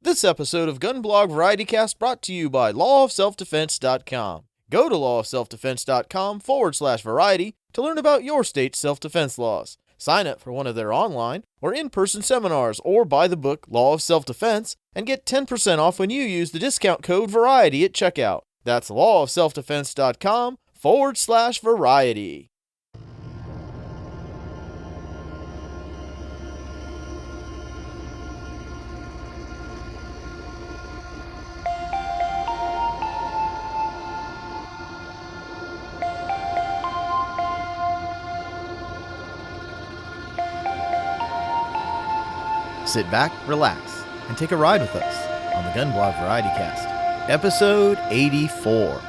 This episode of GunBlog VarietyCast brought to you by lawofselfdefense.com. Go to lawofselfdefense.com/variety to learn about your state's self-defense laws. Sign up for one of their online or in-person seminars or buy the book Law of Self-Defense and get 10% off when you use the discount code VARIETY at checkout. That's lawofselfdefense.com/variety. Sit back, relax, and take a ride with us on the GunBlog VarietyCast, episode 84.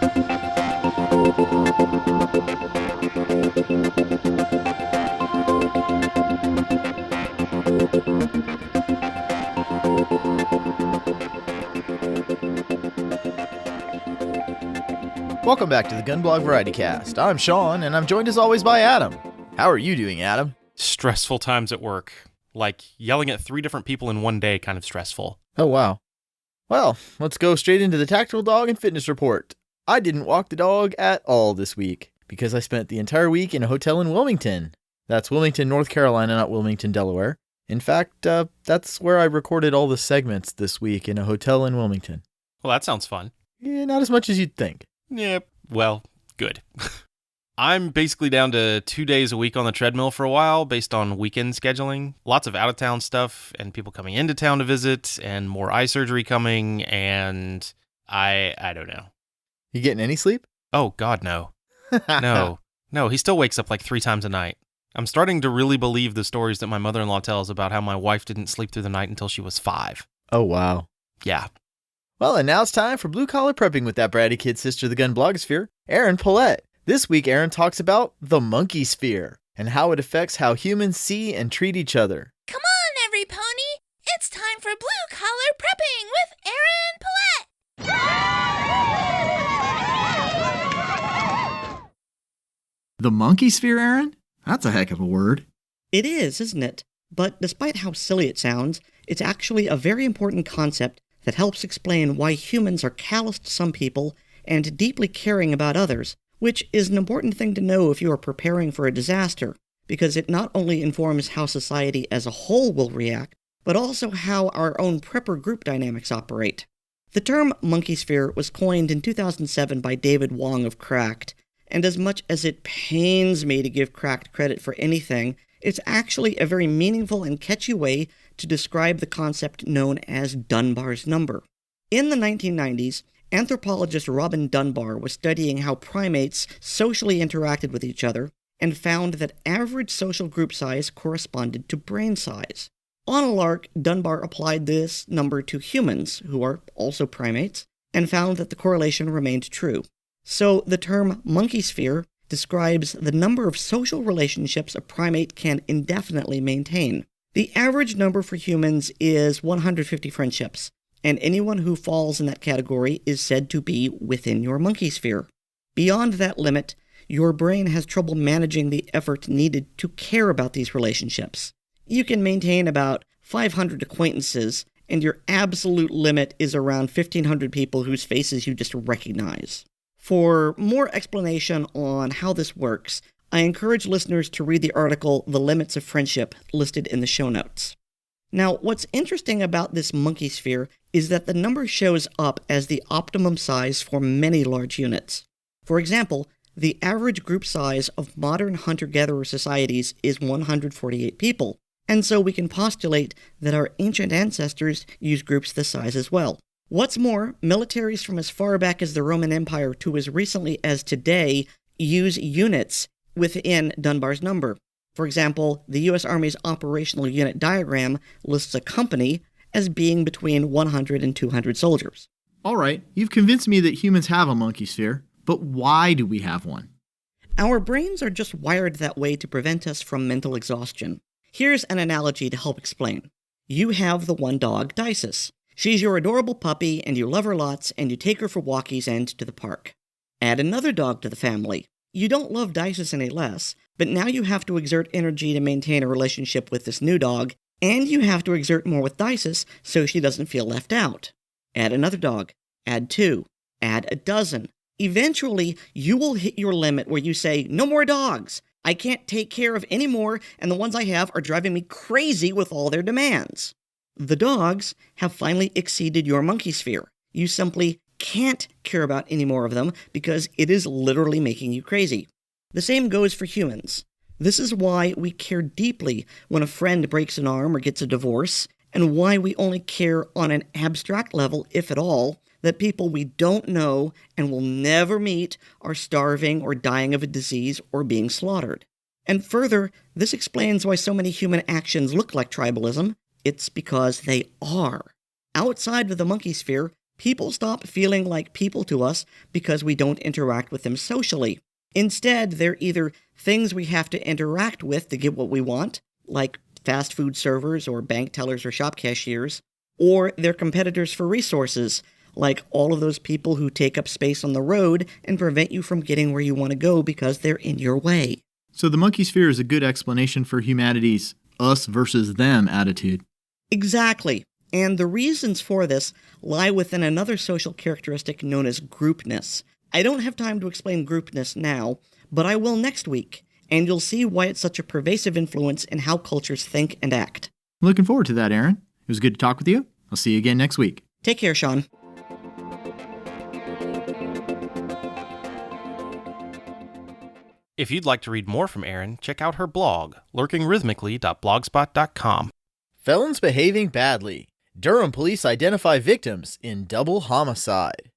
Welcome back to the GunBlog VarietyCast. I'm Sean, and I'm joined as always by Adam. How are you doing, Adam? Stressful times at work. Like yelling at 3 different people in one day, kind of stressful. Oh, wow. Well, let's go straight into the tactical dog and fitness report. I didn't walk the dog at all this week because I spent the entire week in a hotel in Wilmington. That's Wilmington, North Carolina, not Wilmington, Delaware. In fact, that's where I recorded all the segments this week, in a hotel in Wilmington. Well, that sounds fun. Yeah, not as much as you'd think. Yeah, well, good. I'm basically down to 2 days a week on the treadmill for a while based on weekend scheduling. Lots of out-of-town stuff and people coming into town to visit and more eye surgery coming, and I don't know. You getting any sleep? Oh, God, no. No, he still wakes up like 3 times a night. I'm starting to really believe the stories that my mother-in-law tells about how my wife didn't sleep through the night until she was 5. Oh, wow. Yeah. Well, and now it's time for Blue Collar Prepping with that bratty kid sister of the gun blogosphere, Erin Paulette. This week, Erin talks about the Monkeysphere and how it affects how humans see and treat each other. Come on, every pony! It's time for Blue Collar Prepping with Erin Paulette! The Monkeysphere, Erin? That's a heck of a word. It is, isn't it? But despite how silly it sounds, it's actually a very important concept that helps explain why humans are callous to some people and deeply caring about others, which is an important thing to know if you are preparing for a disaster, because it not only informs how society as a whole will react, but also how our own prepper group dynamics operate. The term Monkeysphere was coined in 2007 by David Wong of Cracked, and as much as it pains me to give Cracked credit for anything, it's actually a very meaningful and catchy way to describe the concept known as Dunbar's number. In the 1990s, anthropologist Robin Dunbar was studying how primates socially interacted with each other and found that average social group size corresponded to brain size. On a lark, Dunbar applied this number to humans, who are also primates, and found that the correlation remained true. So the term Monkeysphere describes the number of social relationships a primate can indefinitely maintain. The average number for humans is 150 friendships, and anyone who falls in that category is said to be within your Monkeysphere. Beyond that limit, your brain has trouble managing the effort needed to care about these relationships. You can maintain about 500 acquaintances, and your absolute limit is around 1,500 people whose faces you just recognize. For more explanation on how this works, I encourage listeners to read the article The Limits of Friendship listed in the show notes. Now, what's interesting about this Monkeysphere is that the number shows up as the optimum size for many large units. For example, the average group size of modern hunter-gatherer societies is 148 people, and so we can postulate that our ancient ancestors used groups this size as well. What's more, militaries from as far back as the Roman Empire to as recently as today use units within Dunbar's number. For example, the U.S. Army's operational unit diagram lists a company as being between 100 and 200 soldiers. All right, you've convinced me that humans have a Monkeysphere, but why do we have one? Our brains are just wired that way to prevent us from mental exhaustion. Here's an analogy to help explain. You have the one dog, Dices. She's your adorable puppy, and you love her lots, and you take her for walkies and to the park. Add another dog to the family. You don't love Dices any less, but now you have to exert energy to maintain a relationship with this new dog, And you have to exert more with Dices so she doesn't feel left out. Add another dog. Add 2. Add a dozen. Eventually, you will hit your limit where you say, no more dogs. I can't take care of any more, and the ones I have are driving me crazy with all their demands. The dogs have finally exceeded your Monkeysphere. You simply can't care about any more of them because it is literally making you crazy. The same goes for humans. This is why we care deeply when a friend breaks an arm or gets a divorce, and why we only care on an abstract level, if at all, that people we don't know and will never meet are starving or dying of a disease or being slaughtered. And further, this explains why so many human actions look like tribalism. It's because they are. Outside of the Monkeysphere, people stop feeling like people to us because we don't interact with them socially. Instead, they're either things we have to interact with to get what we want, like fast food servers or bank tellers or shop cashiers, or they're competitors for resources, like all of those people who take up space on the road and prevent you from getting where you want to go because they're in your way. So the Monkeysphere is a good explanation for humanity's us versus them attitude. Exactly. And the reasons for this lie within another social characteristic known as groupness. I don't have time to explain groupness now, but I will next week, and you'll see why it's such a pervasive influence in how cultures think and act. I'm looking forward to that, Aaron. It was good to talk with you. I'll see you again next week. Take care, Sean. If you'd like to read more from Erin, check out her blog, lurkingrhythmically.blogspot.com. Felons behaving badly. Durham police identify victims in double homicide.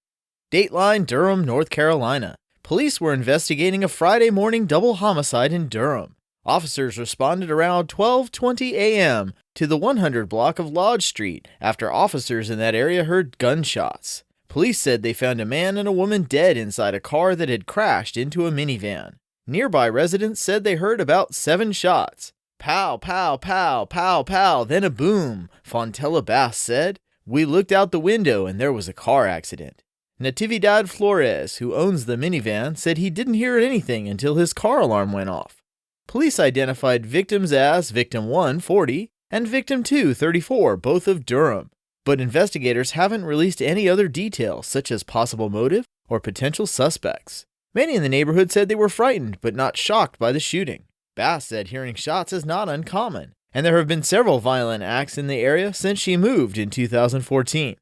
Dateline, Durham, North Carolina. Police were investigating a Friday morning double homicide in Durham. Officers responded around 12:20 a.m. to the 100 block of Lodge Street after officers in that area heard gunshots. Police said they found a man and a woman dead inside a car that had crashed into a minivan. Nearby residents said they heard about 7 shots. Pow, pow, pow, pow, pow, then a boom, Fontella Bass said. We looked out the window and there was a car accident. Natividad Flores, who owns the minivan, said he didn't hear anything until his car alarm went off. Police identified victims as Victim 1, 40, and Victim 2, 34, both of Durham. But investigators haven't released any other details, such as possible motive or potential suspects. Many in the neighborhood said they were frightened, but not shocked by the shooting. Bass said hearing shots is not uncommon, and there have been several violent acts in the area since she moved in 2014.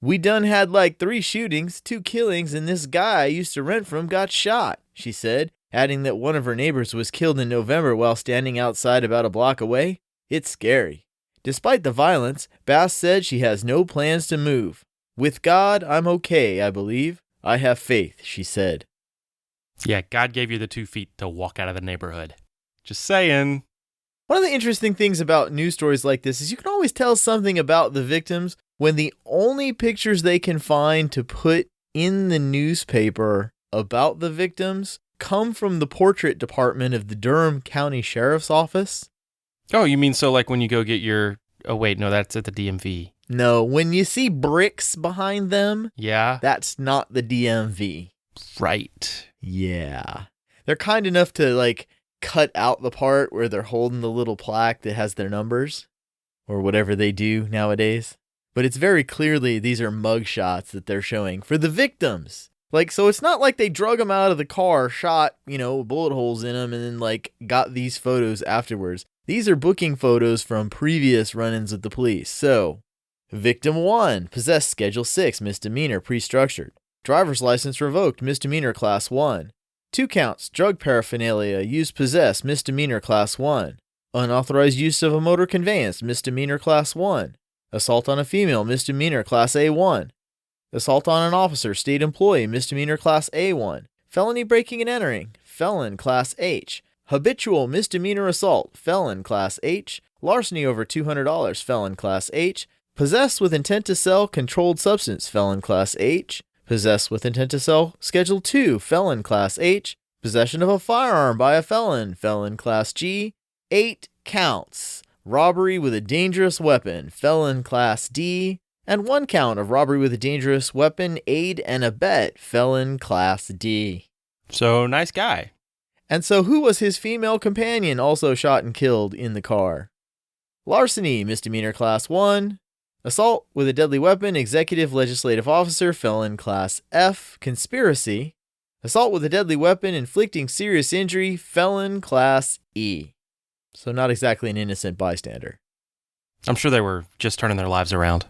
We done had like 3 shootings, 2 killings, and this guy I used to rent from got shot, she said, adding that one of her neighbors was killed in November while standing outside about a block away. It's scary. Despite the violence, Bass said she has no plans to move. With God, I'm okay, I believe. I have faith, she said. Yeah, God gave you the 2 feet to walk out of the neighborhood. Just saying. One of the interesting things about news stories like this is you can always tell something about the victims when the only pictures they can find to put in the newspaper about the victims come from the portrait department of the Durham County Sheriff's Office. Oh, you mean so like when you go get your... Oh, wait, no, that's at the DMV. No, when you see bricks behind them, Yeah. that's not the DMV. Right. Yeah. They're kind enough to, like, cut out the part where they're holding the little plaque that has their numbers, or whatever they do nowadays. But it's very clearly these are mug shots that they're showing for the victims. Like, so it's not like they drug them out of the car, shot, bullet holes in them, and then, like, got these photos afterwards. These are booking photos from previous run-ins with the police. So, Victim 1, possessed Schedule 6, misdemeanor, pre-structured. Driver's license revoked, misdemeanor, Class 1. 2 counts, drug paraphernalia, used possessed, misdemeanor, Class 1. Unauthorized use of a motor conveyance, misdemeanor, Class 1. Assault on a female, misdemeanor, Class A1. Assault on an officer, state employee, misdemeanor, Class A1. Felony breaking and entering, felon, Class H. Habitual misdemeanor assault, felon, Class H. Larceny over $200, felon, Class H. Possessed with intent to sell controlled substance, felon, Class H. Possessed with intent to sell, Schedule 2, felon, Class H. Possession of a firearm by a felon, felon, Class G. 8 counts. Robbery with a dangerous weapon, felon, Class D. And 1 count of robbery with a dangerous weapon, aid and abet, felon, Class D. So, nice guy. And so who was his female companion also shot and killed in the car? Larceny, misdemeanor class 1. Assault with a deadly weapon, executive legislative officer, felon class F. Conspiracy. Assault with a deadly weapon, inflicting serious injury, felon class E. So not exactly an innocent bystander. I'm sure they were just turning their lives around.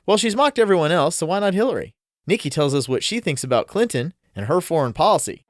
Well, she's mocked everyone else, so why not Hillary? Nikki tells us what she thinks about Clinton and her foreign policy.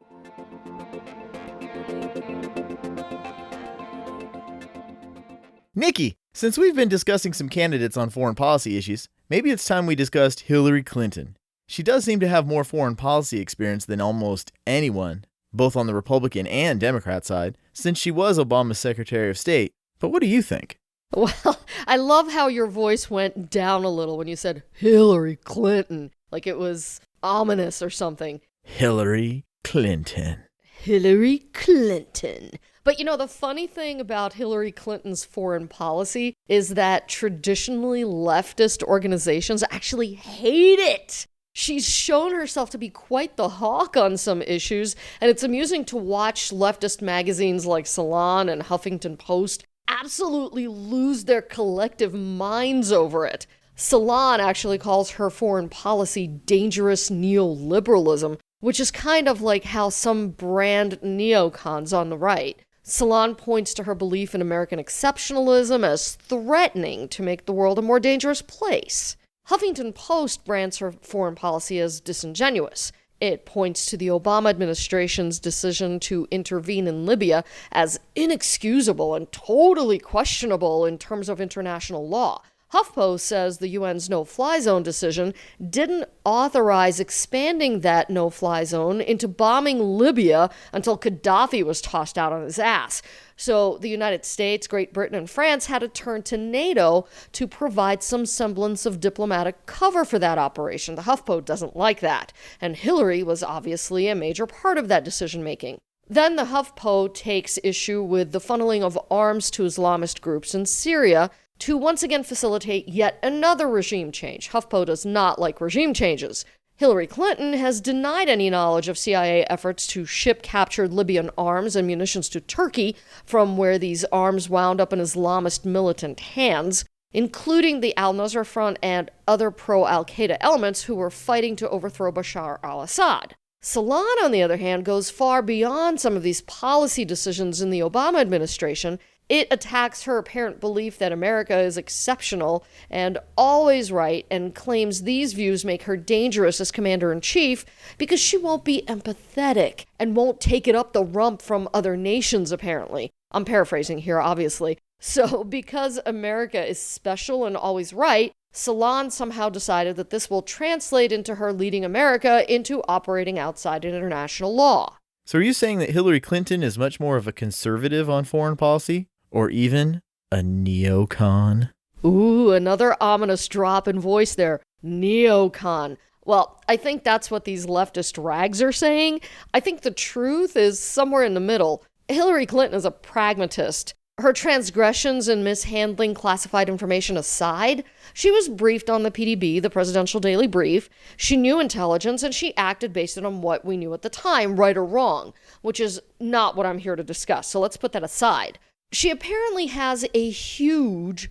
Nikki, since we've been discussing some candidates on foreign policy issues, maybe it's time we discussed Hillary Clinton. She does seem to have more foreign policy experience than almost anyone, both on the Republican and Democrat side, since she was Obama's Secretary of State. But what do you think? Well, I love how your voice went down a little when you said Hillary Clinton, like it was ominous or something. Hillary Clinton. Hillary Clinton. But you know, the funny thing about Hillary Clinton's foreign policy is that traditionally leftist organizations actually hate it. She's shown herself to be quite the hawk on some issues, and it's amusing to watch leftist magazines like Salon and Huffington Post absolutely lose their collective minds over it. Salon actually calls her foreign policy dangerous neoliberalism, which is kind of like how some brand neocons on the right. Salon points to her belief in American exceptionalism as threatening to make the world a more dangerous place. Huffington Post brands her foreign policy as disingenuous. It points to the Obama administration's decision to intervene in Libya as inexcusable and totally questionable in terms of international law. HuffPost says the UN's no-fly zone decision didn't authorize expanding that no-fly zone into bombing Libya until Gaddafi was tossed out on his ass. So the United States, Great Britain, and France had to turn to NATO to provide some semblance of diplomatic cover for that operation. The HuffPo doesn't like that, and Hillary was obviously a major part of that decision-making. Then the HuffPo takes issue with the funneling of arms to Islamist groups in Syria to once again facilitate yet another regime change. HuffPo does not like regime changes. Hillary Clinton has denied any knowledge of CIA efforts to ship captured Libyan arms and munitions to Turkey, from where these arms wound up in Islamist militant hands, including the al-Nusra Front and other pro-Al-Qaeda elements who were fighting to overthrow Bashar al-Assad. Salon, on the other hand, goes far beyond some of these policy decisions in the Obama administration. It attacks her apparent belief that America is exceptional and always right, and claims these views make her dangerous as commander-in-chief because she won't be empathetic and won't take it up the rump from other nations, apparently. I'm paraphrasing here, obviously. So because America is special and always right, Salon somehow decided that this will translate into her leading America into operating outside international law. So are you saying that Hillary Clinton is much more of a conservative on foreign policy? Or even a neocon? Ooh, another ominous drop in voice there. Neocon. Well, I think that's what these leftist rags are saying. I think the truth is somewhere in the middle. Hillary Clinton is a pragmatist. Her transgressions and mishandling classified information aside, she was briefed on the PDB, the Presidential Daily Brief. She knew intelligence, and she acted based on what we knew at the time, right or wrong, which is not what I'm here to discuss, so let's put that aside. She apparently has a huge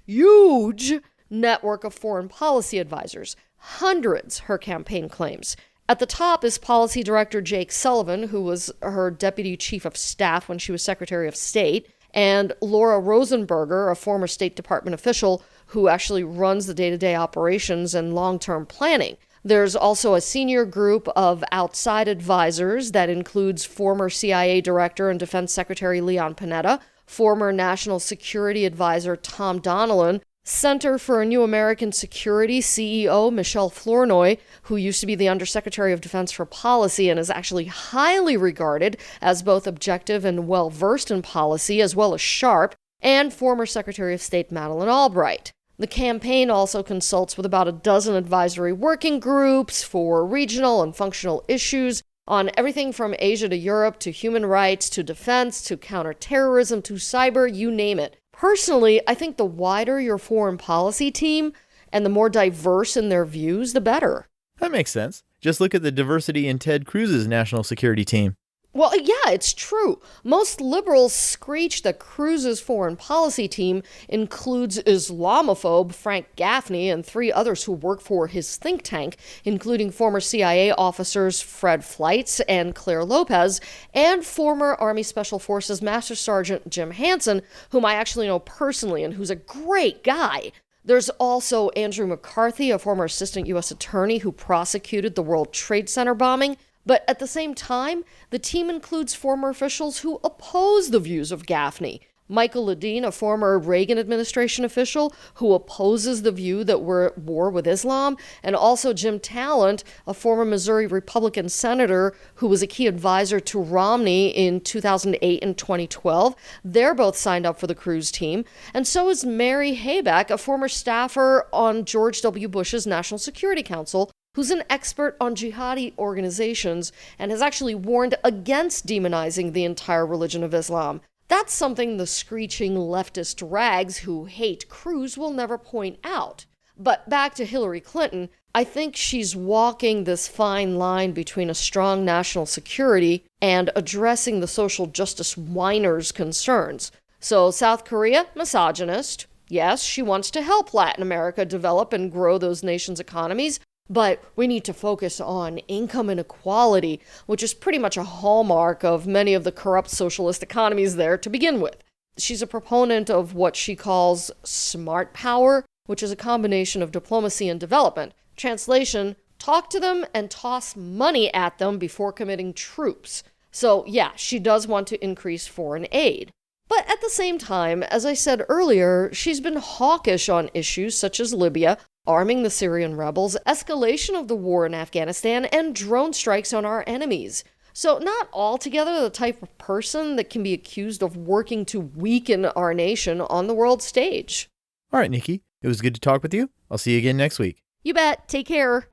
network of foreign policy advisors. Hundreds, her campaign claims. At the top is Policy Director Jake Sullivan, who was her Deputy Chief of Staff when she was Secretary of State, and Laura Rosenberger, a former State Department official who actually runs the day-to-day operations and long-term planning. There's also a senior group of outside advisors that includes former CIA Director and Defense Secretary Leon Panetta, former National Security Advisor Tom Donilon, Center for a New American Security CEO Michelle Flournoy, who used to be the Undersecretary of Defense for Policy and is actually highly regarded as both objective and well-versed in policy, as well as sharp, and former Secretary of State Madeleine Albright. The campaign also consults with about a dozen advisory working groups for regional and functional issues on everything from Asia to Europe to human rights to defense to counterterrorism to cyber, you name it. Personally, I think the wider your foreign policy team and the more diverse in their views, the better. That makes sense. Just look at the diversity in Ted Cruz's national security team. Well, yeah, it's true. Most liberals screech that Cruz's foreign policy team includes Islamophobe Frank Gaffney and 3 others who work for his think tank, including former CIA officers Fred Fleitz and Claire Lopez, and former Army Special Forces Master Sergeant Jim Hansen, whom I actually know personally and who's a great guy. There's also Andrew McCarthy, a former assistant U.S. attorney who prosecuted the World Trade Center bombing. But at the same time, the team includes former officials who oppose the views of Gaffney. Michael Ledeen, a former Reagan administration official who opposes the view that we're at war with Islam, and also Jim Talent, a former Missouri Republican senator who was a key advisor to Romney in 2008 and 2012. They're both signed up for the Cruz team. And so is Mary Hayback, a former staffer on George W. Bush's National Security Council, who's an expert on jihadi organizations and has actually warned against demonizing the entire religion of Islam. That's something the screeching leftist rags who hate Cruz will never point out. But back to Hillary Clinton, I think she's walking this fine line between a strong national security and addressing the social justice whiners' concerns. So South Korea, misogynist. Yes, she wants to help Latin America develop and grow those nations' economies, but we need to focus on income inequality, which is pretty much a hallmark of many of the corrupt socialist economies there to begin with. She's a proponent of what she calls smart power, which is a combination of diplomacy and development. Translation, talk to them and toss money at them before committing troops. So yeah, she does want to increase foreign aid. But at the same time, as I said earlier, she's been hawkish on issues such as Libya, arming the Syrian rebels, escalation of the war in Afghanistan, and drone strikes on our enemies. So not altogether the type of person that can be accused of working to weaken our nation on the world stage. All right, Nikki, it was good to talk with you. I'll see you again next week. You bet. Take care.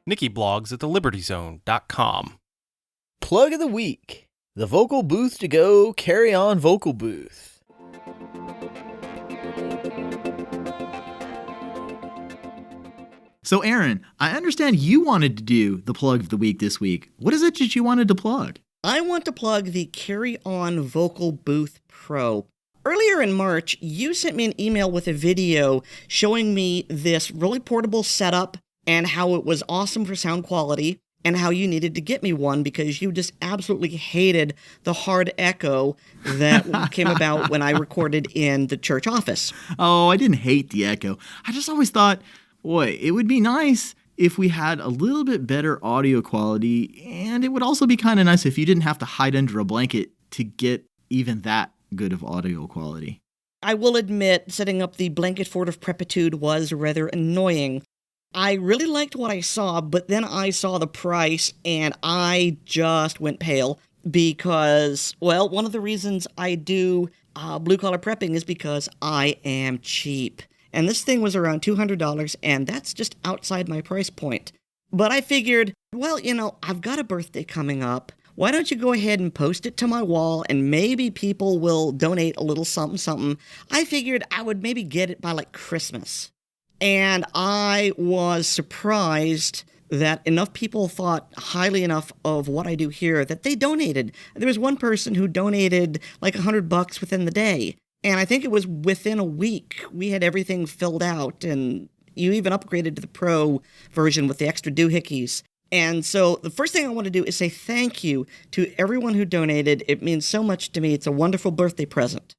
Nikki blogs at thelibertyzone.com. Plug of the week. The vocal booth to go, carry on vocal booth. So Aaron, I understand you wanted to do the plug of the week this week. What is it that you wanted to plug? I want to plug the Carry On Vocal Booth Pro. Earlier in March, you sent me an email with a video showing me this really portable setup and how it was awesome for sound quality, and how you needed to get me one because you just absolutely hated the hard echo that came about when I recorded in the church office. Oh, I didn't hate the echo. I just always thought, boy, it would be nice if we had a little bit better audio quality, and it would also be kind of nice if you didn't have to hide under a blanket to get even that good of audio quality. I will admit, setting up the blanket fort of prepitude was rather annoying. I really liked what I saw, but then I saw the price and I just went pale because, well, one of the reasons I do blue-collar prepping is because I am cheap. And this thing was around $200, and that's just outside my price point. But I figured, well, I've got a birthday coming up. Why don't you go ahead and post it to my wall, and maybe people will donate a little something. I figured I would maybe get it by, Christmas. And I was surprised that enough people thought highly enough of what I do here that they donated. There was one person who donated $100 within the day. And I think it was within a week we had everything filled out, and you even upgraded to the Pro version with the extra doohickeys. And so the first thing I want to do is say thank you to everyone who donated. It means so much to me. It's a wonderful birthday present.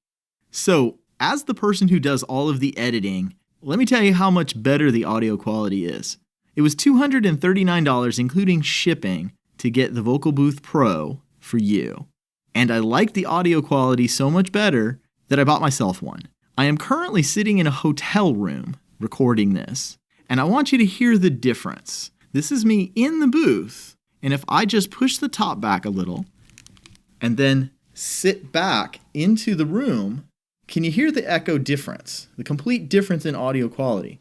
So, as the person who does all of the editing, let me tell you how much better the audio quality is. It was $239, including shipping, to get the Vocal Booth Pro for you. And I like the audio quality so much better that I bought myself one. I am currently sitting in a hotel room recording this, and I want you to hear the difference. This is me in the booth, and if I just push the top back a little and then sit back into the room, can you hear the echo difference? The complete difference in audio quality.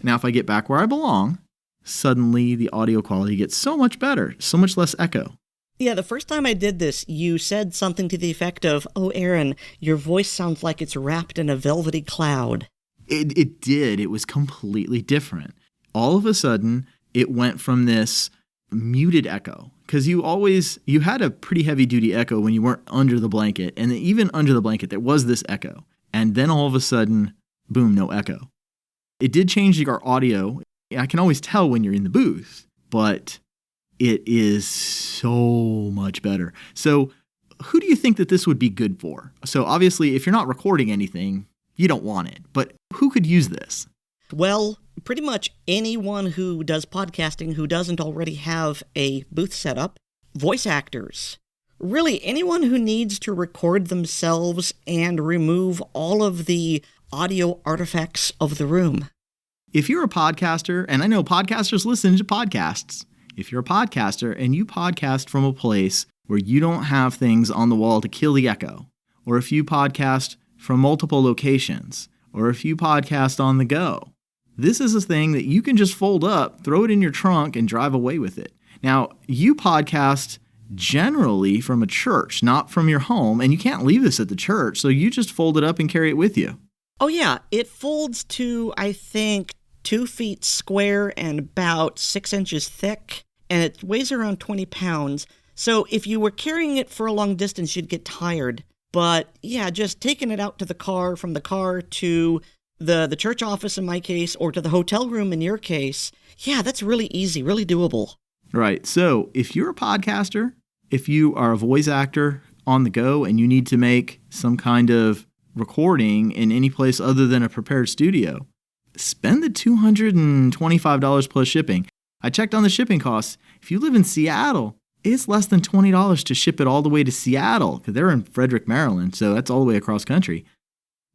Now, if I get back where I belong, suddenly the audio quality gets so much better, so much less echo. Yeah, the first time I did this, you said something to the effect of, "Oh, Aaron, your voice sounds like it's wrapped in a velvety cloud." It did. It was completely different. all of a sudden it went from this muted echo, because you had a pretty heavy duty echo when you weren't under the blanket, and even under the blanket there was this echo, and then all of a sudden, boom, no echo. It did change your audio. I can always tell when you're in the booth, but it is so much better. So who do you think that this would be good for? So obviously, if you're not recording anything, you don't want it, but who could use this? Well, pretty much anyone who does podcasting who doesn't already have a booth set up, voice actors, really anyone who needs to record themselves and remove all of the audio artifacts of the room. If you're a podcaster, and I know podcasters listen to podcasts, if you're a podcaster and you podcast from a place where you don't have things on the wall to kill the echo, or if you podcast from multiple locations, or if you podcast on the go, this is a thing that you can just fold up, throw it in your trunk, and drive away with it. Now, you podcast generally from a church, not from your home, and you can't leave this at the church, so you just fold it up and carry it with you. Oh yeah, it folds to, I think, 2 feet square and about 6 inches thick, and it weighs around 20 pounds. So if you were carrying it for a long distance, you'd get tired. But yeah, just taking it out to the car, from the car to the church office in my case, or to the hotel room in your case, yeah, that's really easy, really doable. Right. So if you're a podcaster, if you are a voice actor on the go and you need to make some kind of recording in any place other than a prepared studio, spend the $225 plus shipping. I checked on the shipping costs. If you live in Seattle, it's less than $20 to ship it all the way to Seattle, because they're in Frederick, Maryland, so that's all the way across country.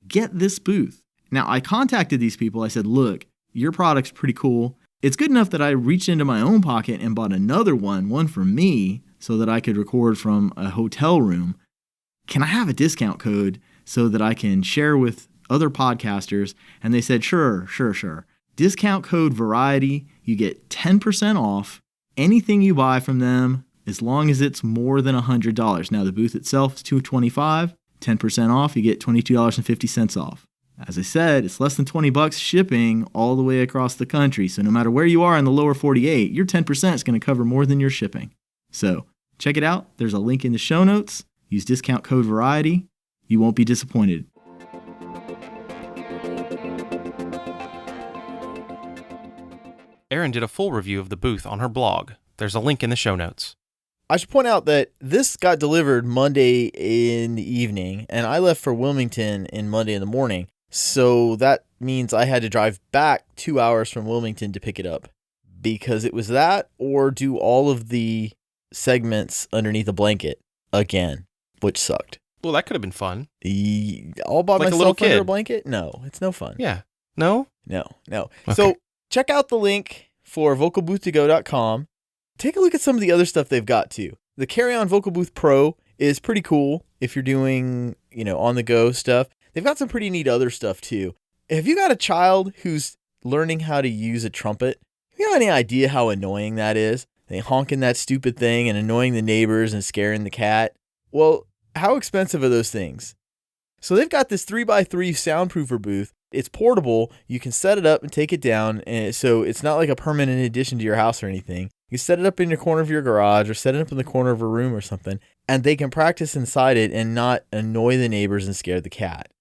Get this booth. Now, I contacted these people. I said, look, your product's pretty cool. It's good enough that I reached into my own pocket and bought another one for me, so that I could record from a hotel room. Can I have a discount code so that I can share with other podcasters? And they said, sure. Discount code Variety, you get 10% off anything you buy from them, as long as it's more than $100. Now, the booth itself is $225, 10% off, you get $22.50 off. As I said, it's less than $20 shipping all the way across the country. So no matter where you are in the lower 48, your 10% is going to cover more than your shipping. So check it out. There's a link in the show notes. Use discount code Variety. You won't be disappointed. Erin did a full review of the booth on her blog. There's a link in the show notes. I should point out that this got delivered Monday in the evening, and I left for Wilmington in Monday in the morning. So that means I had to drive back 2 hours from Wilmington to pick it up, because it was that or do all of the segments underneath a blanket again, which sucked. Well, that could have been fun. All by Like a myself little under kid. a blanket? No, it's no fun. Yeah. No? No. Okay. So check out the link for vocalbooth2go.com. Take a look at some of the other stuff they've got too. The Carry-On Vocal Booth Pro is pretty cool if you're doing, on-the-go stuff. They've got some pretty neat other stuff too. If you got a child who's learning how to use a trumpet, you got any idea how annoying that is? They honking that stupid thing and annoying the neighbors and scaring the cat. Well, how expensive are those things? So they've got this 3x3 soundproofer booth. It's portable. You can set it up and take it down, and so it's not like a permanent addition to your house or anything. You set it up in the corner of your garage or set it up in the corner of a room or something, and they can practice inside it and not annoy the neighbors and scare the cat.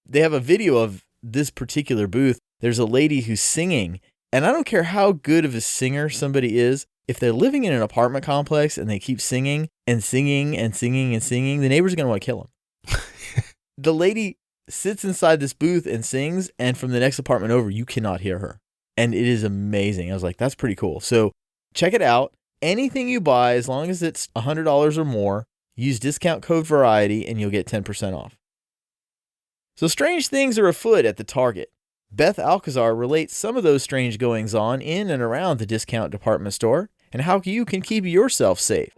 They have a video of this particular booth. There's a lady who's singing, and I don't care how good of a singer somebody is, if they're living in an apartment complex and they keep singing and singing and singing and singing, the neighbors are going to want to kill them. The lady sits inside this booth and sings, and from the next apartment over, you cannot hear her. And it is amazing. I was like, that's pretty cool. So check it out. Anything you buy, as long as it's $100 or more, use discount code Variety and you'll get 10% off. So strange things are afoot at the Target. Beth Alcazar relates some of those strange goings-on in and around the discount department store and how you can keep yourself safe.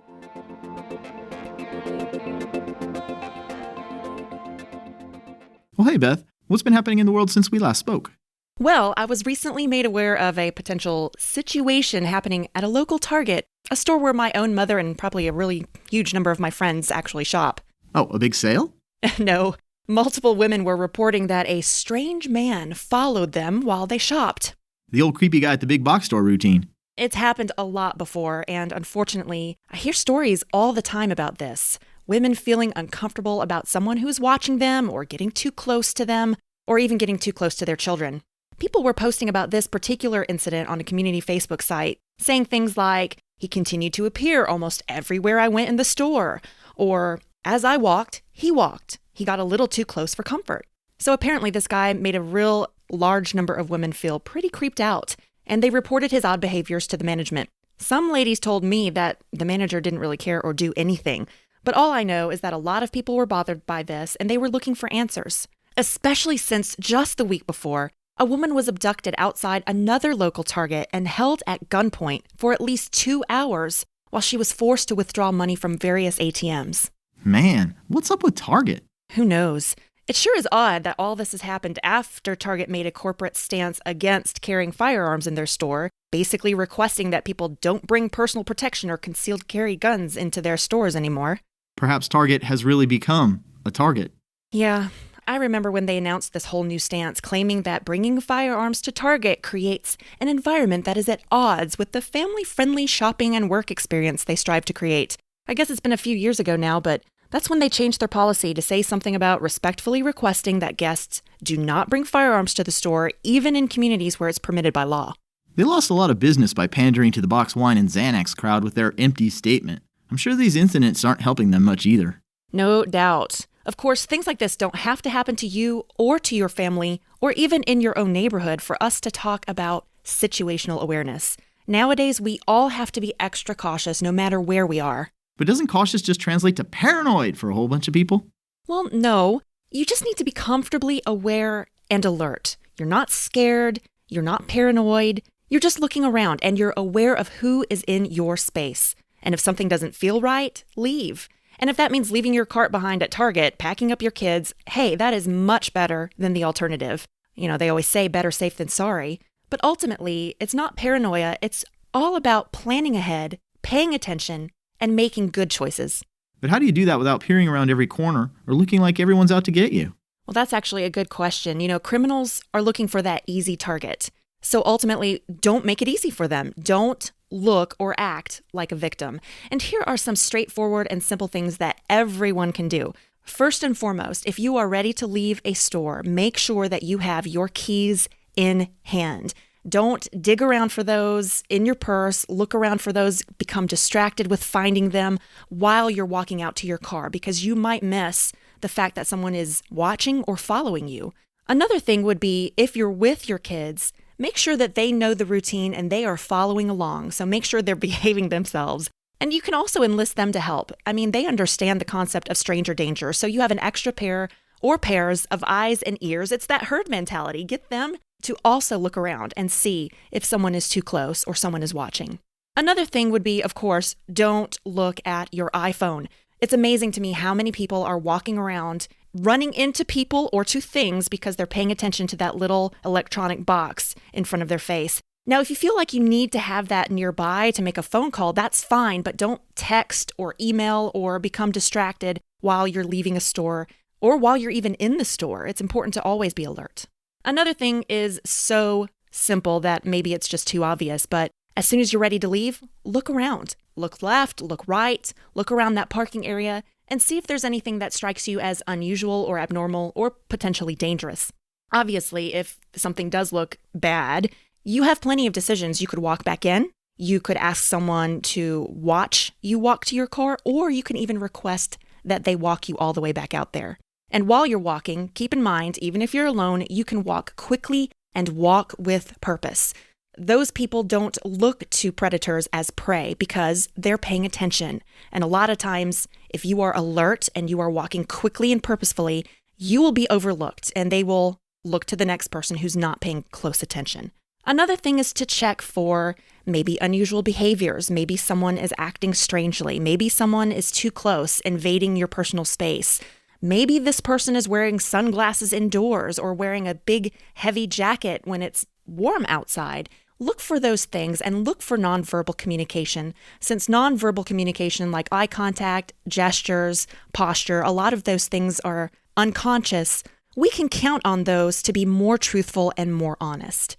Well, hey, Beth. What's been happening in the world since we last spoke? Well, I was recently made aware of a potential situation happening at a local Target, a store where my own mother and probably a really huge number of my friends actually shop. Oh, a big sale? No, multiple women were reporting that a strange man followed them while they shopped. The old creepy guy at the big box store routine. It's happened a lot before, and unfortunately, I hear stories all the time about this. Women feeling uncomfortable about someone who's watching them, or getting too close to them, or even getting too close to their children. People were posting about this particular incident on a community Facebook site, saying things like, "He continued to appear almost everywhere I went in the store," or, "As I walked, he walked. He got a little too close for comfort." So apparently this guy made a real large number of women feel pretty creeped out, and they reported his odd behaviors to the management. Some ladies told me that the manager didn't really care or do anything, but all I know is that a lot of people were bothered by this, and they were looking for answers, especially since just the week before, a woman was abducted outside another local Target and held at gunpoint for at least 2 hours while she was forced to withdraw money from various ATMs. Man, what's up with Target? Who knows? It sure is odd that all this has happened after Target made a corporate stance against carrying firearms in their store, basically requesting that people don't bring personal protection or concealed carry guns into their stores anymore. Perhaps Target has really become a target. Yeah, I remember when they announced this whole new stance, claiming that bringing firearms to Target creates an environment that is at odds with the family-friendly shopping and work experience they strive to create. I guess it's been a few years ago now, but that's when they changed their policy to say something about respectfully requesting that guests do not bring firearms to the store, even in communities where it's permitted by law. They lost a lot of business by pandering to the box wine and Xanax crowd with their empty statement. I'm sure these incidents aren't helping them much either. No doubt. Of course, things like this don't have to happen to you or to your family or even in your own neighborhood for us to talk about situational awareness. Nowadays, we all have to be extra cautious no matter where we are. But doesn't cautious just translate to paranoid for a whole bunch of people? Well, no. You just need to be comfortably aware and alert. You're not scared. You're not paranoid. You're just looking around and you're aware of who is in your space. And if something doesn't feel right, leave. And if that means leaving your cart behind at Target, packing up your kids, hey, that is much better than the alternative. You know, they always say better safe than sorry. But ultimately, it's not paranoia. It's all about planning ahead, paying attention, and making good choices. But how do you do that without peering around every corner or looking like everyone's out to get you? Well, that's actually a good question. You know, criminals are looking for that easy target. So ultimately, don't make it easy for them. Don't look or act like a victim. And here are some straightforward and simple things that everyone can do. First and foremost, if you are ready to leave a store, make sure that you have your keys in hand. Don't dig around for those in your purse, look around for those, become distracted with finding them while you're walking out to your car, because you might miss the fact that someone is watching or following you. Another thing would be, if you're with your kids, make sure that they know the routine and they are following along. So make sure they're behaving themselves. And you can also enlist them to help. I mean, they understand the concept of stranger danger. So you have an extra pair or pairs of eyes and ears. It's that herd mentality. Get them to also look around and see if someone is too close or someone is watching. Another thing would be, of course, don't look at your iPhone. It's amazing to me how many people are walking around running into people or to things because they're paying attention to that little electronic box in front of their face. Now, if you feel like you need to have that nearby to make a phone call, that's fine, but don't text or email or become distracted while you're leaving a store or while you're even in the store. It's important to always be alert. Another thing is so simple that maybe it's just too obvious, but as soon as you're ready to leave, look around. Look left, look right, look around that parking area, and see if there's anything that strikes you as unusual or abnormal or potentially dangerous. Obviously, if something does look bad, you have plenty of decisions. You could walk back in, you could ask someone to watch you walk to your car, or you can even request that they walk you all the way back out there. And while you're walking, keep in mind, even if you're alone, you can walk quickly and walk with purpose. Those people don't look to predators as prey because they're paying attention. And a lot of times, if you are alert and you are walking quickly and purposefully, you will be overlooked and they will look to the next person who's not paying close attention. Another thing is to check for maybe unusual behaviors. Maybe someone is acting strangely. Maybe someone is too close, invading your personal space. Maybe this person is wearing sunglasses indoors or wearing a big, heavy jacket when it's warm outside. Look for those things and look for nonverbal communication. Since nonverbal communication like eye contact, gestures, posture, a lot of those things are unconscious, we can count on those to be more truthful and more honest.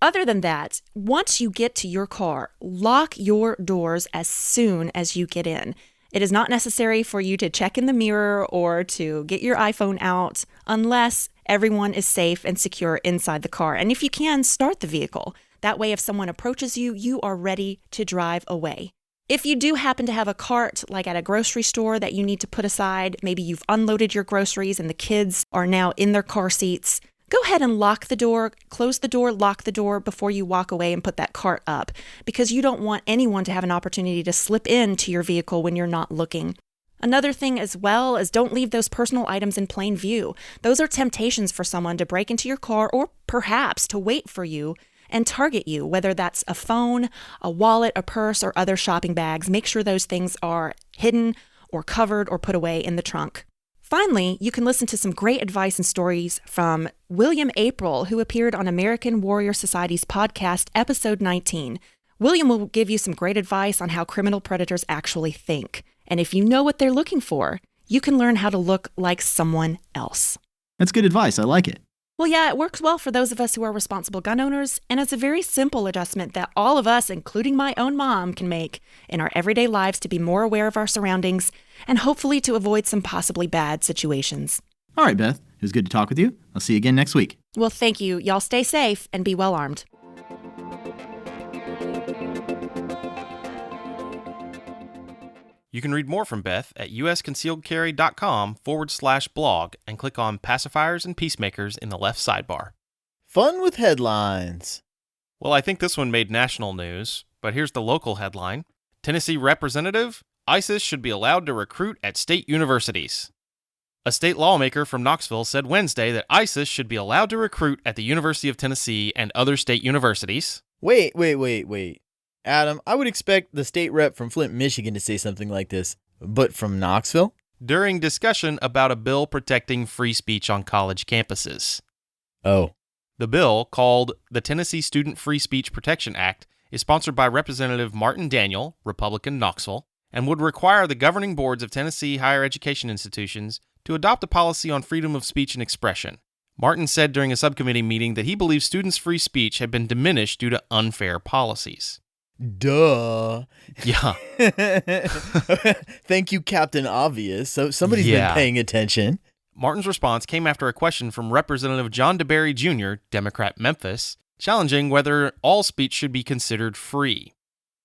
Other than that, once you get to your car, lock your doors as soon as you get in. It is not necessary for you to check in the mirror or to get your iPhone out unless everyone is safe and secure inside the car. And if you can, start the vehicle. That way, if someone approaches you, you are ready to drive away. If you do happen to have a cart, like at a grocery store, that you need to put aside, maybe you've unloaded your groceries and the kids are now in their car seats, go ahead and lock the door, close the door, lock the door before you walk away and put that cart up, because you don't want anyone to have an opportunity to slip into your vehicle when you're not looking. Another thing as well is don't leave those personal items in plain view. Those are temptations for someone to break into your car or perhaps to wait for you and target you, whether that's a phone, a wallet, a purse, or other shopping bags. Make sure those things are hidden or covered or put away in the trunk. Finally, you can listen to some great advice and stories from William April, who appeared on American Warrior Society's podcast, episode 19. William will give you some great advice on how criminal predators actually think. And if you know what they're looking for, you can learn how to look like someone else. That's good advice. I like it. Well, yeah, it works well for those of us who are responsible gun owners, and it's a very simple adjustment that all of us, including my own mom, can make in our everyday lives to be more aware of our surroundings and hopefully to avoid some possibly bad situations. All right, Beth. It was good to talk with you. I'll see you again next week. Well, thank you. Y'all stay safe and be well armed. You can read more from Beth at usconcealedcarry.com/blog and click on Pacifiers and Peacemakers in the left sidebar. Fun with headlines. Well, I think this one made national news, but here's the local headline. Tennessee Representative, ISIS should be allowed to recruit at state universities. A state lawmaker from Knoxville said Wednesday that ISIS should be allowed to recruit at the University of Tennessee and other state universities. Wait. Adam, I would expect the state rep from Flint, Michigan to say something like this, but from Knoxville? During discussion about a bill protecting free speech on college campuses. Oh. The bill, called the Tennessee Student Free Speech Protection Act, is sponsored by Representative Martin Daniel, Republican, Knoxville, and would require the governing boards of Tennessee higher education institutions to adopt a policy on freedom of speech and expression. Martin said during a subcommittee meeting that he believes students' free speech had been diminished due to unfair policies. Duh. Yeah. Thank you, Captain Obvious. So somebody's been paying attention. Martin's response came after a question from Representative John DeBerry Jr., Democrat Memphis, challenging whether all speech should be considered free.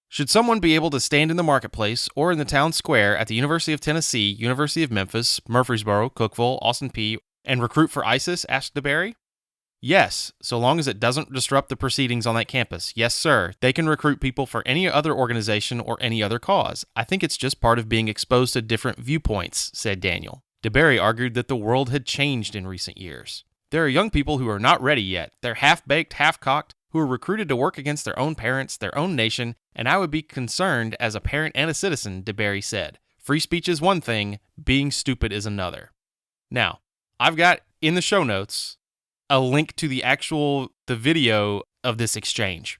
Should someone be able to stand in the marketplace or in the town square at the University of Tennessee, University of Memphis, Murfreesboro, Cookeville, Austin Peay, and recruit for ISIS? Asked DeBerry. Yes, so long as it doesn't disrupt the proceedings on that campus. Yes, sir. They can recruit people for any other organization or any other cause. I think it's just part of being exposed to different viewpoints, said Daniel. DeBerry argued that the world had changed in recent years. There are young people who are not ready yet. They're half-baked, half-cocked, who are recruited to work against their own parents, their own nation, and I would be concerned as a parent and a citizen, DeBerry said. Free speech is one thing, being stupid is another. Now, I've got in the show notes a link to the video of this exchange.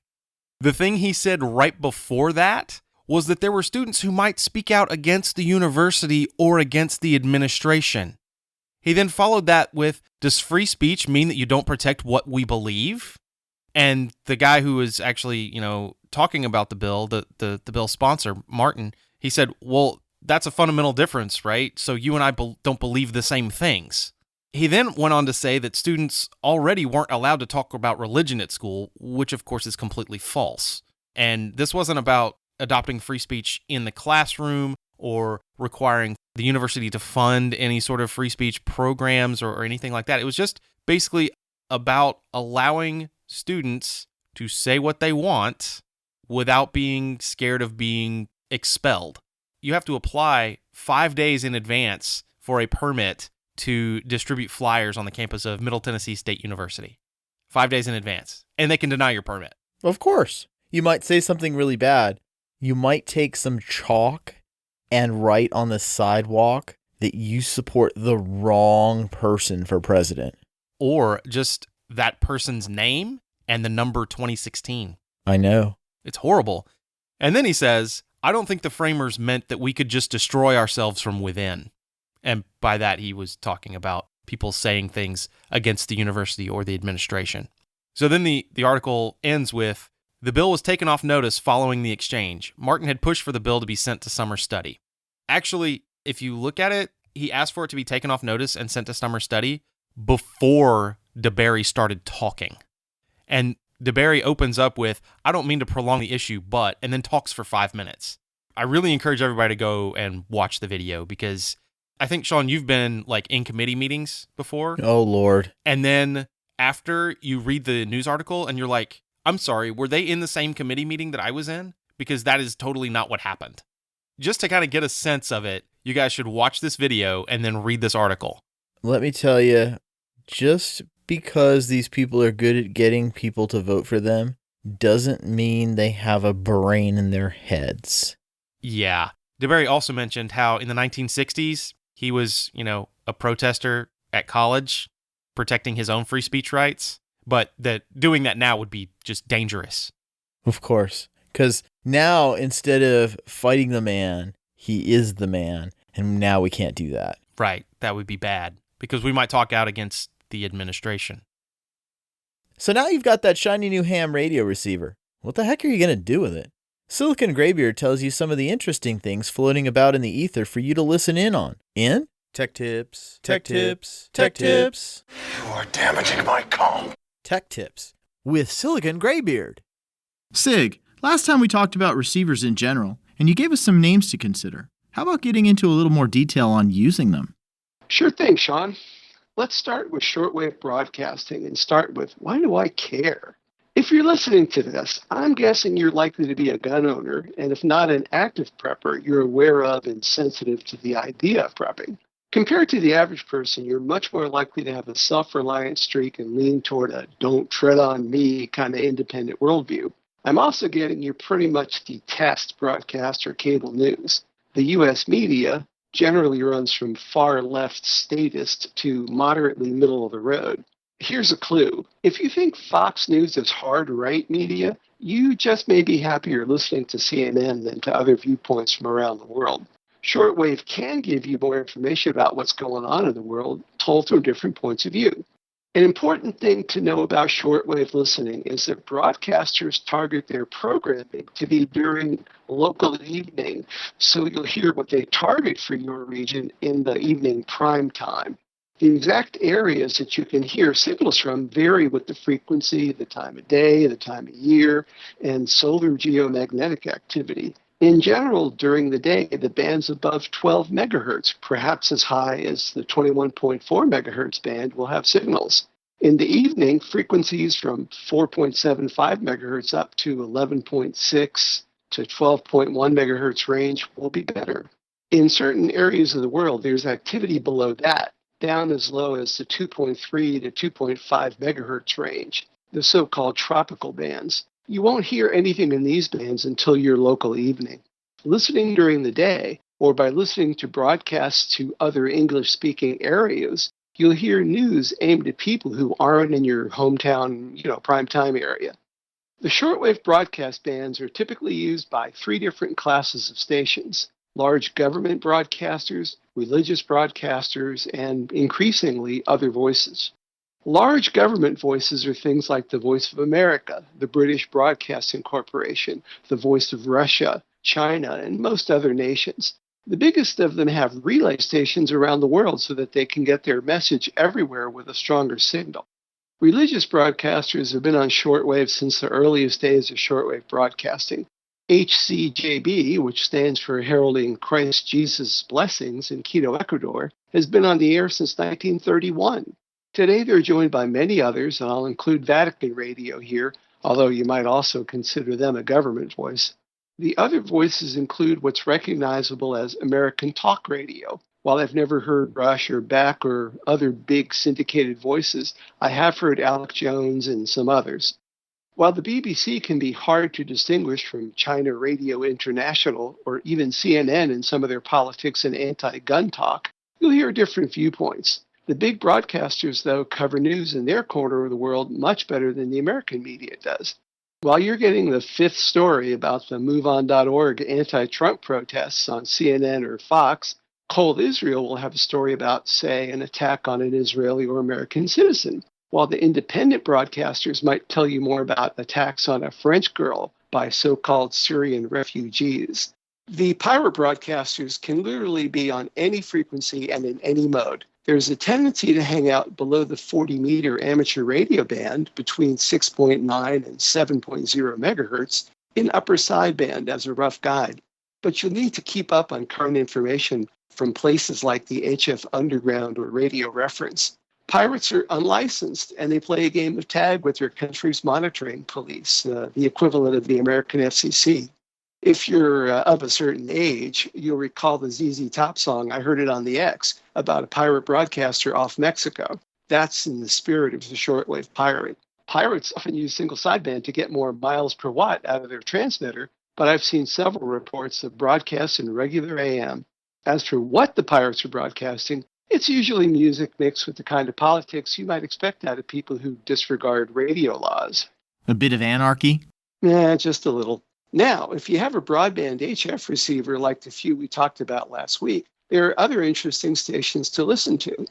The thing he said right before that was that there were students who might speak out against the university or against the administration. He then followed that with, does free speech mean that you don't protect what we believe? And the guy who was actually, talking about the bill, the bill sponsor, Martin, he said, well, that's a fundamental difference, right? So you and I don't believe the same things. He then went on to say that students already weren't allowed to talk about religion at school, which of course is completely false. And this wasn't about adopting free speech in the classroom or requiring the university to fund any sort of free speech programs or anything like that. It was just basically about allowing students to say what they want without being scared of being expelled. You have to apply 5 days in advance for a permit to distribute flyers on the campus of Middle Tennessee State University. 5 days in advance. And they can deny your permit. Of course. You might say something really bad. You might take some chalk and write on the sidewalk that you support the wrong person for president. Or just that person's name and the number 2016. I know. It's horrible. And then he says, I don't think the framers meant that we could just destroy ourselves from within. And by that, he was talking about people saying things against the university or the administration. So then the article ends with, the bill was taken off notice following the exchange. Martin had pushed for the bill to be sent to summer study. Actually, if you look at it, he asked for it to be taken off notice and sent to summer study before DeBerry started talking. And DeBerry opens up with, I don't mean to prolong the issue, but, and then talks for 5 minutes. I really encourage everybody to go and watch the video because I think, Sean, you've been like in committee meetings before. Oh, Lord. And then after you read the news article and you're like, I'm sorry, were they in the same committee meeting that I was in? Because that is totally not what happened. Just to kind of get a sense of it, you guys should watch this video and then read this article. Let me tell you, just because these people are good at getting people to vote for them doesn't mean they have a brain in their heads. Yeah. DeBerry also mentioned how in the 1960s, he was, a protester at college protecting his own free speech rights, but that doing that now would be just dangerous. Of course. Because now, instead of fighting the man, he is the man, and now we can't do that. Right. That would be bad, because we might talk out against the administration. So now you've got that shiny new ham radio receiver. What the heck are you going to do with it? Silicon Graybeard tells you some of the interesting things floating about in the ether for you to listen in on. In Tech Tips, Tech Tips, Tech Tips. You are damaging my calm. Tech Tips with Silicon Graybeard. Sig, last time we talked about receivers in general, and you gave us some names to consider. How about getting into a little more detail on using them? Sure thing, Sean. Let's start with shortwave broadcasting and start with, why do I care? If you're listening to this, I'm guessing you're likely to be a gun owner, and if not an active prepper, you're aware of and sensitive to the idea of prepping. Compared to the average person, you're much more likely to have a self-reliant streak and lean toward a don't tread on me kind of independent worldview. I'm also getting you pretty much detest broadcast or cable news. The U.S. media generally runs from far left statist to moderately middle of the road. Here's a clue. If you think Fox News is hard right media, you just may be happier listening to CNN than to other viewpoints from around the world. Shortwave can give you more information about what's going on in the world, told through different points of view. An important thing to know about shortwave listening is that broadcasters target their programming to be during local evening, so you'll hear what they target for your region in the evening prime time. The exact areas that you can hear signals from vary with the frequency, the time of day, the time of year, and solar geomagnetic activity. In general, during the day, the bands above 12 megahertz, perhaps as high as the 21.4 megahertz band, will have signals. In the evening, frequencies from 4.75 megahertz up to 11.6 to 12.1 megahertz range will be better. In certain areas of the world, there's activity below that, down as low as the 2.3 to 2.5 megahertz range, the so-called tropical bands. You won't hear anything in these bands until your local evening. Listening during the day, or by listening to broadcasts to other English-speaking areas, you'll hear news aimed at people who aren't in your hometown, prime time area. The shortwave broadcast bands are typically used by 3 different classes of stations: large government broadcasters, religious broadcasters, and increasingly other voices. Large government voices are things like the Voice of America, the British Broadcasting Corporation, the Voice of Russia, China, and most other nations. The biggest of them have relay stations around the world so that they can get their message everywhere with a stronger signal. Religious broadcasters have been on shortwave since the earliest days of shortwave broadcasting. HCJB, which stands for Heralding Christ Jesus' Blessings in Quito, Ecuador, has been on the air since 1931. Today they're joined by many others, and I'll include Vatican Radio here, although you might also consider them a government voice. The other voices include what's recognizable as American talk radio. While I've never heard Rush or Beck or other big syndicated voices, I have heard Alex Jones and some others. While the BBC can be hard to distinguish from China Radio International or even CNN in some of their politics and anti-gun talk, you'll hear different viewpoints. The big broadcasters, though, cover news in their corner of the world much better than the American media does. While you're getting the 5th story about the MoveOn.org anti-Trump protests on CNN or Fox, Cold Israel will have a story about, say, an attack on an Israeli or American citizen. while the independent broadcasters might tell you more about attacks on a French girl by so-called Syrian refugees. The pirate broadcasters can literally be on any frequency and in any mode. There's a tendency to hang out below the 40-meter amateur radio band between 6.9 and 7.0 megahertz in upper sideband as a rough guide. But you'll need to keep up on current information from places like the HF Underground or Radio Reference. Pirates are unlicensed, and they play a game of tag with their country's monitoring police, the equivalent of the American FCC. If you're of a certain age, you'll recall the ZZ Top song, I Heard It on the X, about a pirate broadcaster off Mexico. That's in the spirit of the shortwave pirate. Pirates often use single sideband to get more miles per watt out of their transmitter, but I've seen several reports of broadcasts in regular AM. As for what the pirates are broadcasting, it's usually music mixed with the kind of politics you might expect out of people who disregard radio laws. A bit of anarchy? Yeah, just a little. Now, if you have a broadband HF receiver like the few we talked about last week, there are other interesting stations to listen to.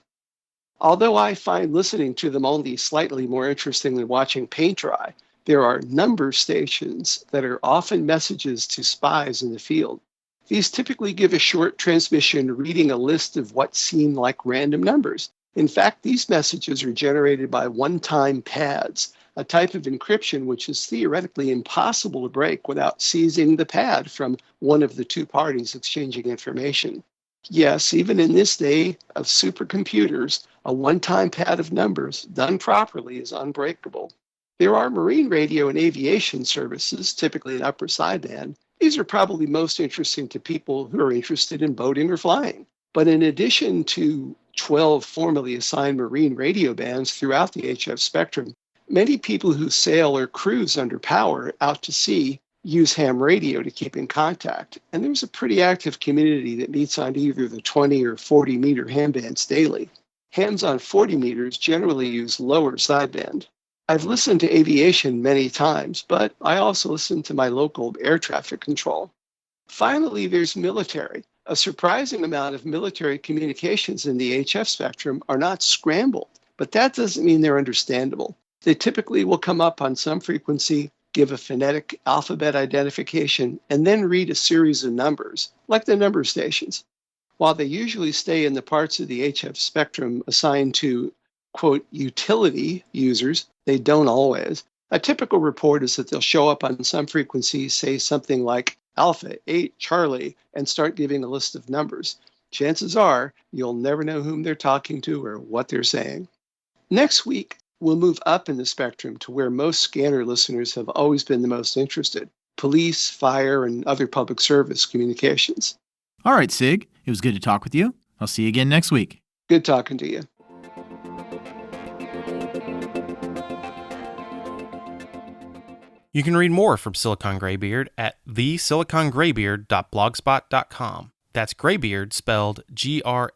Although I find listening to them only slightly more interesting than watching paint dry, there are number stations that are often messages to spies in the field. These typically give a short transmission reading a list of what seem like random numbers. In fact, these messages are generated by one-time pads, a type of encryption which is theoretically impossible to break without seizing the pad from one of the two parties exchanging information. Yes, even in this day of supercomputers, a one-time pad of numbers done properly is unbreakable. There are marine radio and aviation services, typically in upper sideband. These are probably most interesting to people who are interested in boating or flying. But in addition to 12 formally assigned marine radio bands throughout the HF spectrum, many people who sail or cruise under power out to sea use ham radio to keep in contact. And there's a pretty active community that meets on either the 20 or 40 meter ham bands daily. Hams on 40 meters generally use lower sideband. I've listened to aviation many times, but I also listen to my local air traffic control. Finally, there's military. A surprising amount of military communications in the HF spectrum are not scrambled, but that doesn't mean they're understandable. They typically will come up on some frequency, give a phonetic alphabet identification, and then read a series of numbers, like the number stations. While they usually stay in the parts of the HF spectrum assigned to, quote, utility users, they don't always. A typical report is that they'll show up on some frequencies, say something like Alpha 8 Charlie, and start giving a list of numbers. Chances are you'll never know whom they're talking to or what they're saying. Next week, we'll move up in the spectrum to where most scanner listeners have always been the most interested: police, fire, and other public service communications. All right, Sig. It was good to talk with you. I'll see you again next week. Good talking to you. You can read more from Silicon Graybeard at thesilicongraybeard.blogspot.com. That's Graybeard spelled Graybeard,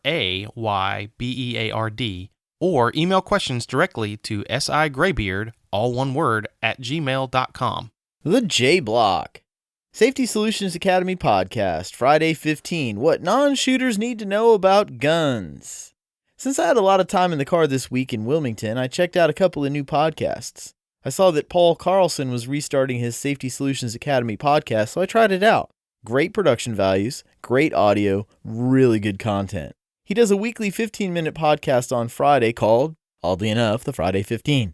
or email questions directly to sigraybeard, all one word, @gmail.com. The J Block. Safety Solutions Academy podcast, Friday 15. What non-shooters need to know about guns. Since I had a lot of time in the car this week in Wilmington, I checked out a couple of new podcasts. I saw that Paul Carlson was restarting his Safety Solutions Academy podcast, so I tried it out. Great production values, great audio, really good content. He does a weekly 15-minute podcast on Friday called, oddly enough, the Friday 15.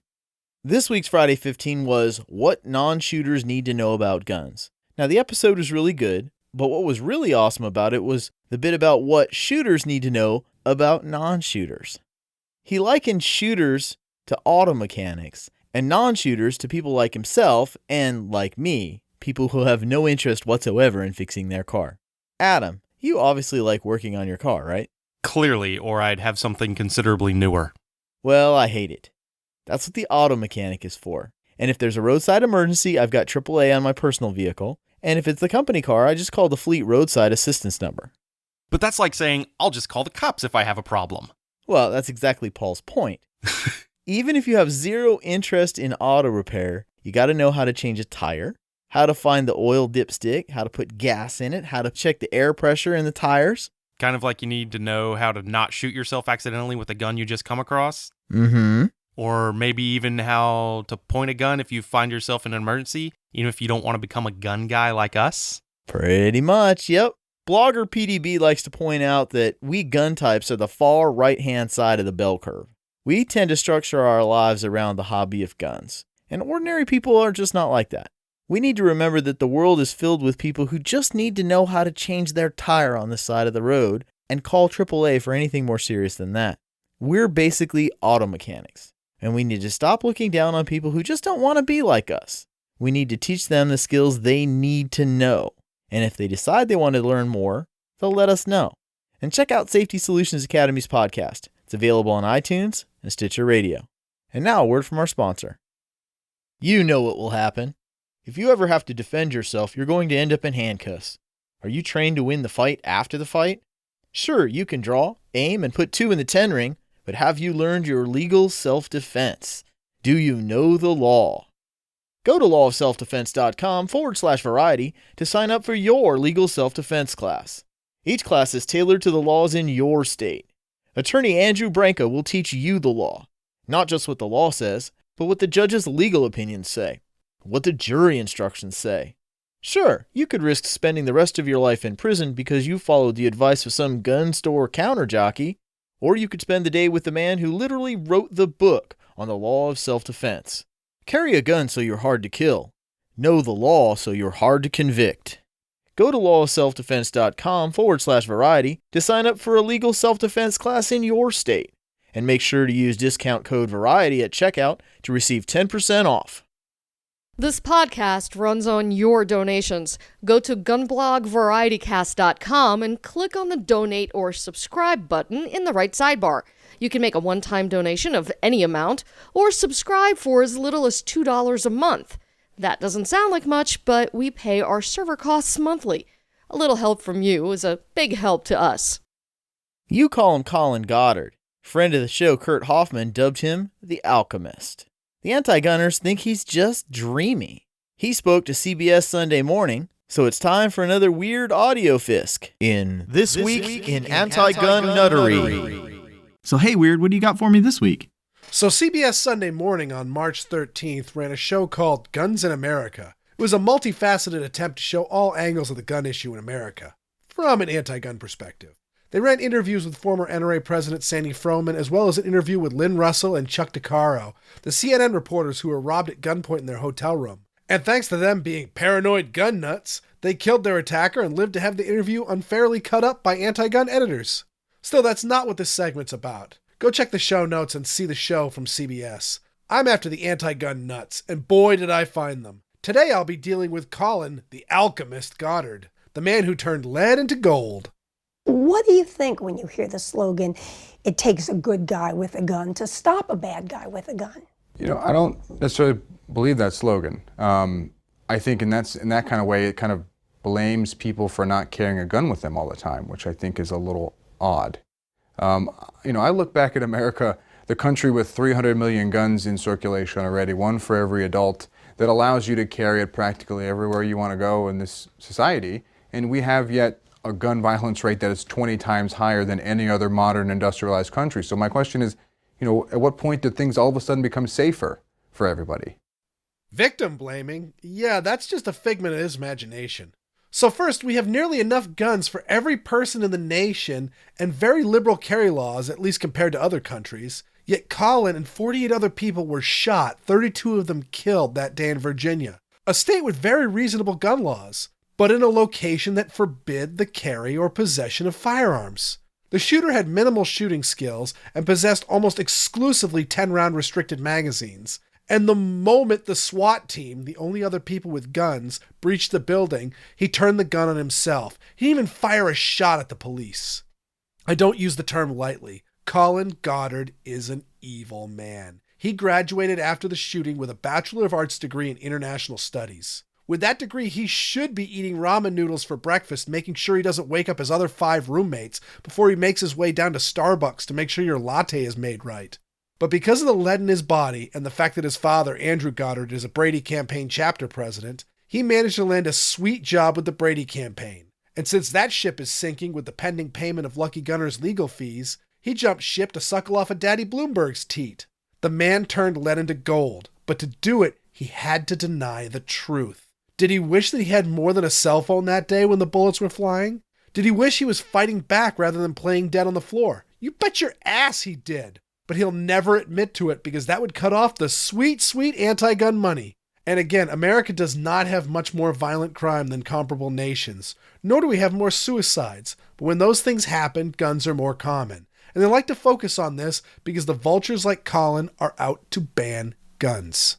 This week's Friday 15 was What Non-Shooters Need to Know About Guns. Now, the episode was really good, but what was really awesome about it was the bit about what shooters need to know about non-shooters. He likened shooters to auto mechanics, and non-shooters to people like himself and, like me, people who have no interest whatsoever in fixing their car. Adam, you obviously like working on your car, right? Clearly, or I'd have something considerably newer. Well, I hate it. That's what the auto mechanic is for. And if there's a roadside emergency, I've got AAA on my personal vehicle. And if it's the company car, I just call the fleet roadside assistance number. But that's like saying, I'll just call the cops if I have a problem. Well, that's exactly Paul's point. Even if you have zero interest in auto repair, you got to know how to change a tire, how to find the oil dipstick, how to put gas in it, how to check the air pressure in the tires. Kind of like you need to know how to not shoot yourself accidentally with a gun you just come across. Mm-hmm. Or maybe even how to point a gun if you find yourself in an emergency, even if you don't want to become a gun guy like us? Pretty much, yep. Blogger PDB likes to point out that we gun types are the far right-hand side of the bell curve. We tend to structure our lives around the hobby of guns, and ordinary people are just not like that. We need to remember that the world is filled with people who just need to know how to change their tire on the side of the road and call AAA for anything more serious than that. We're basically auto mechanics, and we need to stop looking down on people who just don't want to be like us. We need to teach them the skills they need to know. And if they decide they want to learn more, they'll let us know. And check out Safety Solutions Academy's podcast. It's available on iTunes and Stitcher Radio. And now a word from our sponsor. You know what will happen. If you ever have to defend yourself, you're going to end up in handcuffs. Are you trained to win the fight after the fight? Sure, you can draw, aim, and put 2 in the 10 ring, but have you learned your legal self-defense? Do you know the law? Go to lawofselfdefense.com/variety to sign up for your legal self-defense class. Each class is tailored to the laws in your state. Attorney Andrew Branco will teach you the law, not just what the law says, but what the judge's legal opinions say, what the jury instructions say. Sure, you could risk spending the rest of your life in prison because you followed the advice of some gun store counter jockey, or you could spend the day with the man who literally wrote the book on the law of self-defense. Carry a gun so you're hard to kill. Know the law so you're hard to convict. Go to lawofselfdefense.com/variety to sign up for a legal self-defense class in your state. And make sure to use discount code VARIETY at checkout to receive 10% off. This podcast runs on your donations. Go to GunBlog VarietyCast.com and click on the donate or subscribe button in the right sidebar. You can make a one-time donation of any amount or subscribe for as little as $2 a month. That doesn't sound like much, but we pay our server costs monthly. A little help from you is a big help to us. You call him Colin Goddard. Friend of the show Kurt Hoffman dubbed him the Alchemist. The anti-gunners think he's just dreamy. He spoke to CBS Sunday Morning, so it's time for another weird audio fisk in This Week in Anti-Gun Nuttery. So hey, Weird, what do you got for me this week? So CBS Sunday Morning on March 13th ran a show called Guns in America. It was a multifaceted attempt to show all angles of the gun issue in America, from an anti-gun perspective. They ran interviews with former NRA President Sandy Froman, as well as an interview with Lynn Russell and Chuck DeCaro, the CNN reporters who were robbed at gunpoint in their hotel room. And thanks to them being paranoid gun nuts, they killed their attacker and lived to have the interview unfairly cut up by anti-gun editors. Still, that's not what this segment's about. Go check the show notes and see the show from CBS. I'm after the anti-gun nuts, and boy did I find them. Today I'll be dealing with Colin, the Alchemist Goddard, the man who turned lead into gold. What do you think when you hear the slogan, "It takes a good guy with a gun to stop a bad guy with a gun"? You know, I don't necessarily believe that slogan. I think in that kind of way, it kind of blames people for not carrying a gun with them all the time, which I think is a little odd. I look back at America, the country with 300 million guns in circulation already, one for every adult, that allows you to carry it practically everywhere you want to go in this society, and we have yet a gun violence rate that is 20 times higher than any other modern industrialized country. So my question is, at what point did things all of a sudden become safer for everybody? Victim blaming? Yeah, that's just a figment of his imagination. So first, we have nearly enough guns for every person in the nation and very liberal carry laws, at least compared to other countries. Yet Colin and 48 other people were shot, 32 of them killed that day in Virginia, a state with very reasonable gun laws, but in a location that forbid the carry or possession of firearms. The shooter had minimal shooting skills and possessed almost exclusively 10-round restricted magazines. And the moment the SWAT team, the only other people with guns, breached the building, he turned the gun on himself. He didn't even fire a shot at the police. I don't use the term lightly. Colin Goddard is an evil man. He graduated after the shooting with a Bachelor of Arts degree in International Studies. With that degree, he should be eating ramen noodles for breakfast, making sure he doesn't wake up his other 5 roommates before he makes his way down to Starbucks to make sure your latte is made right. But because of the lead in his body and the fact that his father, Andrew Goddard, is a Brady campaign chapter president, he managed to land a sweet job with the Brady campaign. And since that ship is sinking with the pending payment of Lucky Gunner's legal fees, he jumped ship to suckle off of Daddy Bloomberg's teat. The man turned lead into gold, but to do it, he had to deny the truth. Did he wish that he had more than a cell phone that day when the bullets were flying? Did he wish he was fighting back rather than playing dead on the floor? You bet your ass he did. But he'll never admit to it because that would cut off the sweet, sweet anti-gun money. And again, America does not have much more violent crime than comparable nations, nor do we have more suicides. But when those things happen, guns are more common. And they like to focus on this because the vultures like Colin are out to ban guns.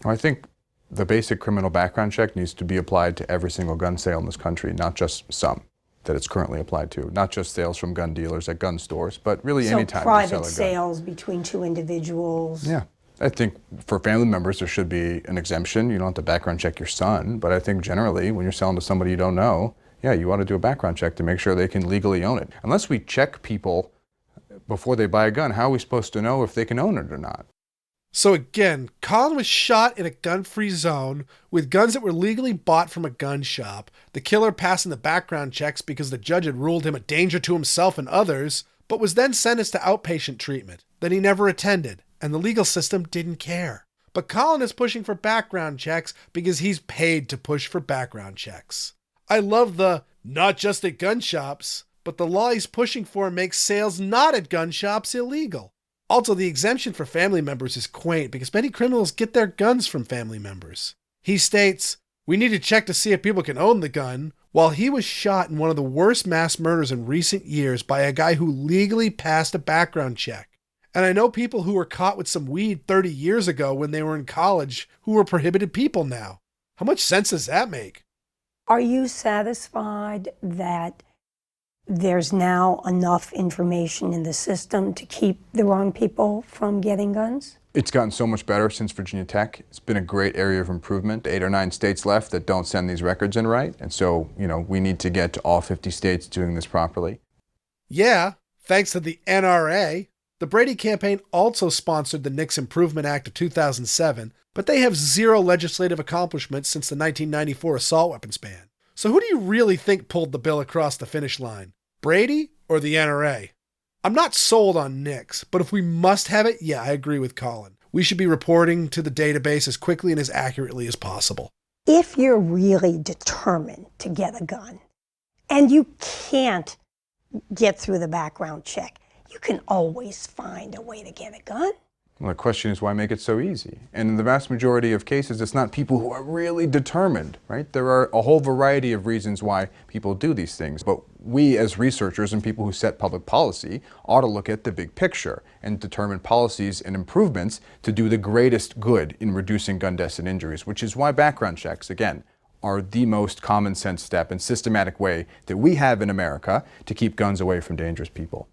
Well, I think the basic criminal background check needs to be applied to every single gun sale in this country, not just some that it's currently applied to, not just sales from gun dealers at gun stores, but really any time you sell a gun. So private sales between two individuals. Yeah. I think for family members, there should be an exemption. You don't have to background check your son, but I think generally when you're selling to somebody you don't know, yeah, you ought to do a background check to make sure they can legally own it. Unless we check people before they buy a gun, how are we supposed to know if they can own it or not? So again, Colin was shot in a gun-free zone with guns that were legally bought from a gun shop, the killer passing the background checks because the judge had ruled him a danger to himself and others, but was then sentenced to outpatient treatment that he never attended, and the legal system didn't care. But Colin is pushing for background checks because he's paid to push for background checks. I love the not just at gun shops, but the law he's pushing for makes sales not at gun shops illegal. Also, the exemption for family members is quaint because many criminals get their guns from family members. He states, "We need to check to see if people can own the gun," while he was shot in one of the worst mass murders in recent years by a guy who legally passed a background check. And I know people who were caught with some weed 30 years ago when they were in college who are prohibited people now. How much sense does that make? Are you satisfied that there's now enough information in the system to keep the wrong people from getting guns? It's gotten so much better since Virginia Tech. It's been a great area of improvement. 8 or 9 states left that don't send these records in right. And so, we need to get to all 50 states doing this properly. Yeah, thanks to the NRA. The Brady campaign also sponsored the NICS Improvement Act of 2007, but they have zero legislative accomplishments since the 1994 assault weapons ban. So who do you really think pulled the bill across the finish line? Brady or the NRA? I'm not sold on NICS, but if we must have it, yeah, I agree with Colin. We should be reporting to the database as quickly and as accurately as possible. If you're really determined to get a gun and you can't get through the background check, you can always find a way to get a gun. Well, the question is, why make it so easy? And in the vast majority of cases, it's not people who are really determined, right? There are a whole variety of reasons why people do these things. But we as researchers and people who set public policy ought to look at the big picture and determine policies and improvements to do the greatest good in reducing gun deaths and injuries, which is why background checks, again, are the most common sense step and systematic way that we have in America to keep guns away from dangerous people.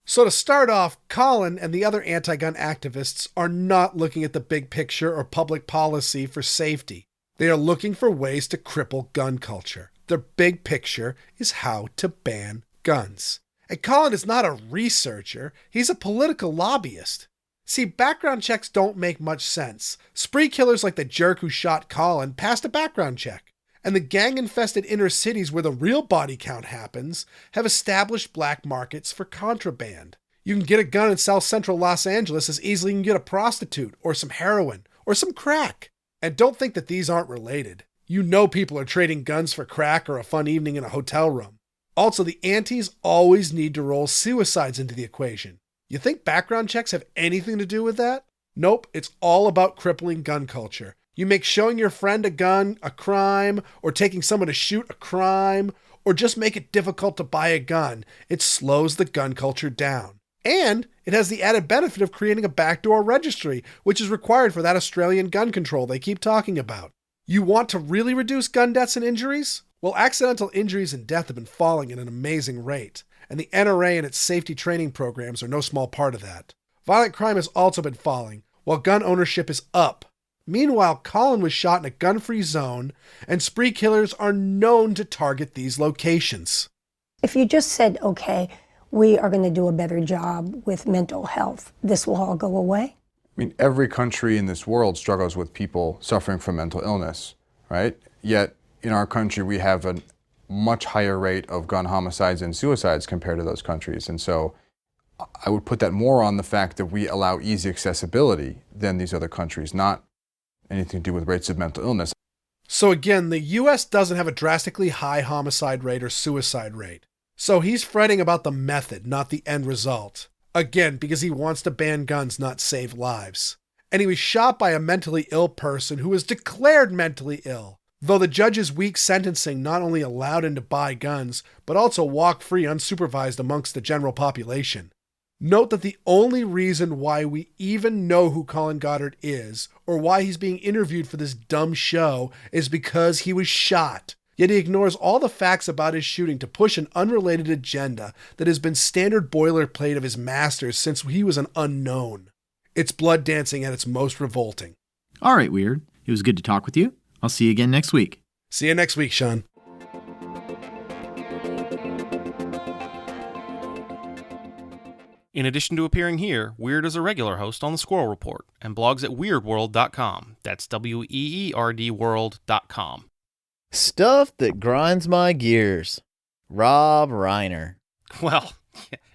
So to start off, Colin and the other anti-gun activists are not looking at the big picture or public policy for safety. They are looking for ways to cripple gun culture. Their big picture is how to ban guns. And Colin is not a researcher, he's a political lobbyist. See, background checks don't make much sense. Spree killers like the jerk who shot Colin passed a background check. And the gang-infested inner cities where the real body count happens have established black markets for contraband. You can get a gun in South Central Los Angeles as easily as you can get a prostitute, or some heroin, or some crack. And don't think that these aren't related. You know people are trading guns for crack or a fun evening in a hotel room. Also, the antis always need to roll suicides into the equation. You think background checks have anything to do with that? Nope, it's all about crippling gun culture. You make showing your friend a gun a crime, or taking someone to shoot a crime, or just make it difficult to buy a gun. It slows the gun culture down. And it has the added benefit of creating a backdoor registry, which is required for that Australian gun control they keep talking about. You want to really reduce gun deaths and injuries? Well, accidental injuries and death have been falling at an amazing rate, and the NRA and its safety training programs are no small part of that. Violent crime has also been falling, while gun ownership is up. Meanwhile, Colin was shot in a gun-free zone, and spree killers are known to target these locations. If you just said, okay, we are going to do a better job with mental health, this will all go away? I mean, every country in this world struggles with people suffering from mental illness, right? Yet, in our country, we have a much higher rate of gun homicides and suicides compared to those countries. And so, I would put that more on the fact that we allow easy accessibility than these other countries, not anything to do with rates of mental illness. So again, the US doesn't have a drastically high homicide rate or suicide rate. So he's fretting about the method, not the end result. Again, because he wants to ban guns, not save lives. And he was shot by a mentally ill person who was declared mentally ill, though the judge's weak sentencing not only allowed him to buy guns, but also walk free unsupervised amongst the general population. Note that the only reason why we even know who Colin Goddard is, or why he's being interviewed for this dumb show, is because he was shot. Yet he ignores all the facts about his shooting to push an unrelated agenda that has been standard boilerplate of his masters since he was an unknown. It's blood dancing at its most revolting. All right, Weird. It was good to talk with you. I'll see you again next week. See you next week, Sean. In addition to appearing here, Weird is a regular host on the Squirrel Report and blogs at weirdworld.com. That's WEERD world.com. Stuff that grinds my gears. Rob Reiner. Well,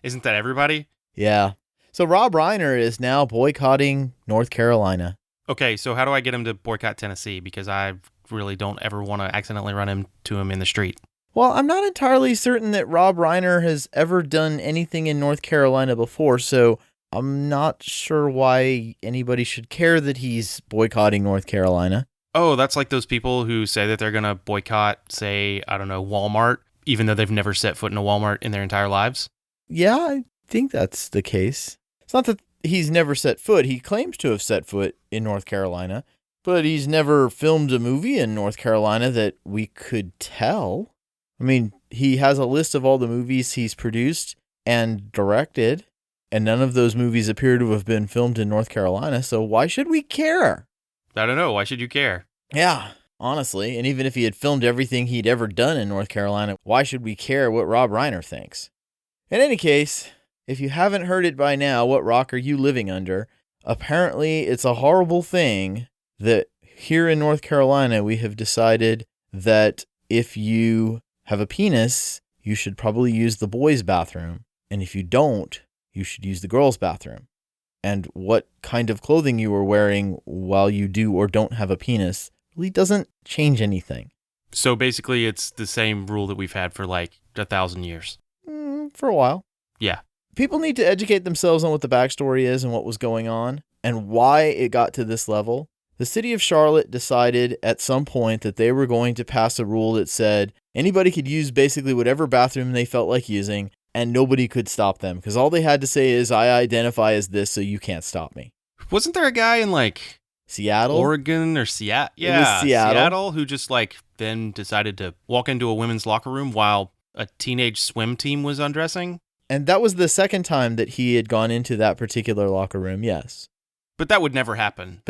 isn't that everybody? Yeah. So Rob Reiner is now boycotting North Carolina. Okay, so how do I get him to boycott Tennessee? Because I really don't ever want to accidentally run into him in the street. Well, I'm not entirely certain that Rob Reiner has ever done anything in North Carolina before, so I'm not sure why anybody should care that he's boycotting North Carolina. Oh, that's like those people who say that they're going to boycott, say, I don't know, Walmart, even though they've never set foot in a Walmart in their entire lives? Yeah, I think that's the case. It's not that he's never set foot. He claims to have set foot in North Carolina, but he's never filmed a movie in North Carolina that we could tell. I mean, he has a list of all the movies he's produced and directed, and none of those movies appear to have been filmed in North Carolina, so why should we care? I don't know. Why should you care? Yeah, honestly, and even if he had filmed everything he'd ever done in North Carolina, why should we care what Rob Reiner thinks? In any case, if you haven't heard it by now, what rock are you living under? Apparently, it's a horrible thing that here in North Carolina, we have decided that if you have a penis, you should probably use the boys' bathroom. And if you don't, you should use the girls' bathroom. And what kind of clothing you are wearing while you do or don't have a penis really doesn't change anything. So basically, it's the same rule that we've had for like 1,000 years. For a while. Yeah. People need to educate themselves on what the backstory is and what was going on and why it got to this level. The city of Charlotte decided at some point that they were going to pass a rule that said anybody could use basically whatever bathroom they felt like using and nobody could stop them because all they had to say is, I identify as this, so you can't stop me. Wasn't there a guy in like Seattle? Oregon or Seattle? Yeah, it was Seattle who just like then decided to walk into a women's locker room while a teenage swim team was undressing? And that was the second time that he had gone into that particular locker room, yes. But that would never happen.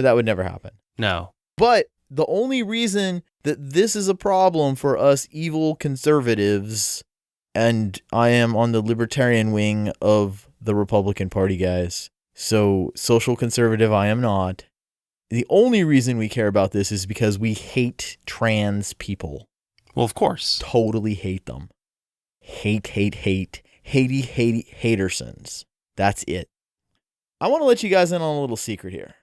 No. But the only reason that this is a problem for us evil conservatives, and I am on the libertarian wing of the Republican Party, guys, so social conservative I am not. The only reason we care about this is because we hate trans people. Well, of course. Totally hate them. Hate. Hatersons. That's it. I want to let you guys in on a little secret here.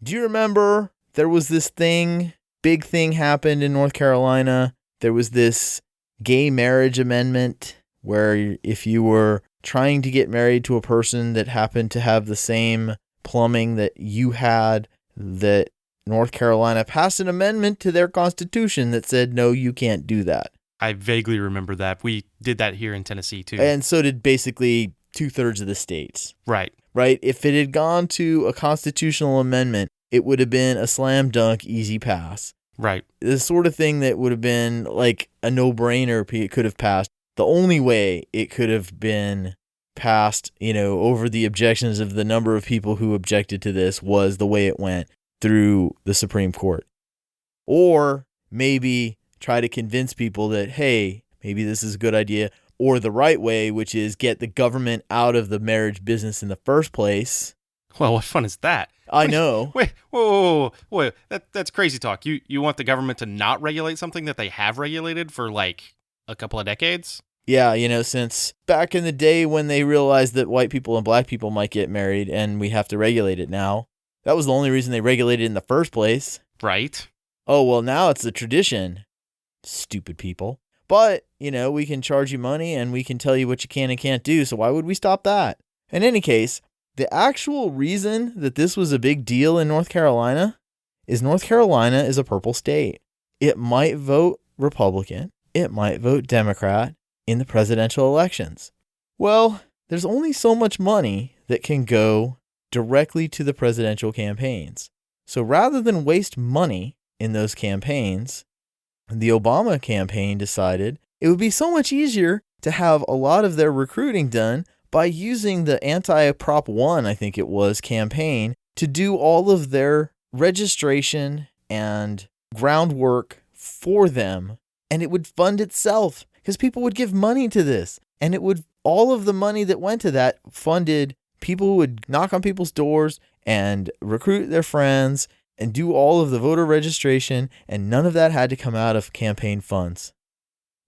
Do you remember there was this big thing happened in North Carolina? There was this gay marriage amendment where if you were trying to get married to a person that happened to have the same plumbing that you had, that North Carolina passed an amendment to their constitution that said, no, you can't do that. I vaguely remember that. We did that here in Tennessee, too. And so did basically 2/3 of the states. Right. If it had gone to a constitutional amendment, it would have been a slam dunk, easy pass. Right. The sort of thing that would have been like a no-brainer it could have passed. The only way it could have been passed, over the objections of the number of people who objected to this was the way it went through the Supreme Court. Or maybe try to convince people that, hey, maybe this is a good idea, or the right way, which is get the government out of the marriage business in the first place. Well, what fun is that? I know. Wait, whoa. That's crazy talk. You want the government to not regulate something that they have regulated for like a couple of decades? Yeah, since back in the day when they realized that white people and black people might get married and we have to regulate it now. That was the only reason they regulated it in the first place. Right. Oh, well, now it's a tradition. Stupid people. But, we can charge you money and we can tell you what you can and can't do, so why would we stop that? In any case, the actual reason that this was a big deal in North Carolina is North Carolina is a purple state. It might vote Republican. It might vote Democrat in the presidential elections. Well, there's only so much money that can go directly to the presidential campaigns. So rather than waste money in those campaigns, the Obama campaign decided it would be so much easier to have a lot of their recruiting done by using the anti-Prop 1, I think it was, campaign to do all of their registration and groundwork for them. And it would fund itself because people would give money to this. And all of the money that went to that funded people who would knock on people's doors and recruit their friends and do all of the voter registration. And none of that had to come out of campaign funds.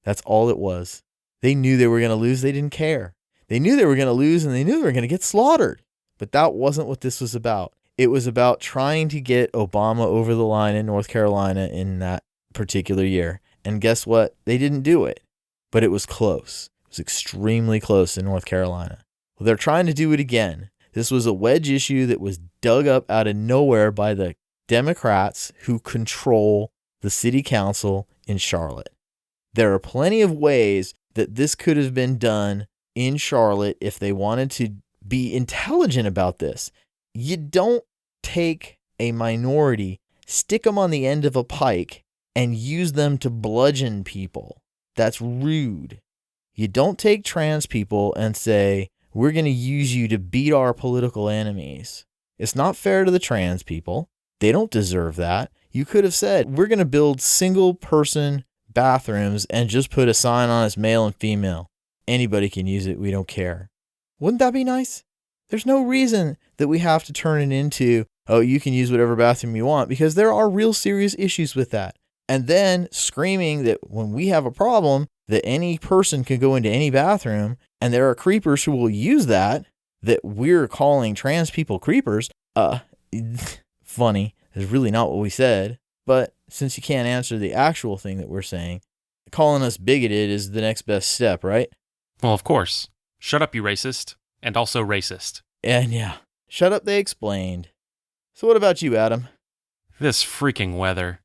That's all it was. They knew they were going to lose. They didn't care. They knew they were going to lose and they knew they were going to get slaughtered. But that wasn't what this was about. It was about trying to get Obama over the line in North Carolina in that particular year. And guess what? They didn't do it. But it was close. It was extremely close in North Carolina. Well, they're trying to do it again. This was a wedge issue that was dug up out of nowhere by the Democrats who control the city council in Charlotte. There are plenty of ways that this could have been done in Charlotte if they wanted to be intelligent about this. You don't take a minority, stick them on the end of a pike, and use them to bludgeon people. That's rude. You don't take trans people and say, we're going to use you to beat our political enemies. It's not fair to the trans people. They don't deserve that. You could have said, we're going to build single-person bathrooms and just put a sign on it's male and female. Anybody can use it. We don't care. Wouldn't that be nice? There's no reason that we have to turn it into, oh, you can use whatever bathroom you want, because there are real serious issues with that. And then screaming that when we have a problem, that any person can go into any bathroom, and there are creepers who will use that we're calling trans people creepers. Funny. It's really not what we said. But since you can't answer the actual thing that we're saying, calling us bigoted is the next best step, right? Well, of course. Shut up, you racist. And also racist. And yeah, shut up, they explained. So what about you, Adam? This freaking weather.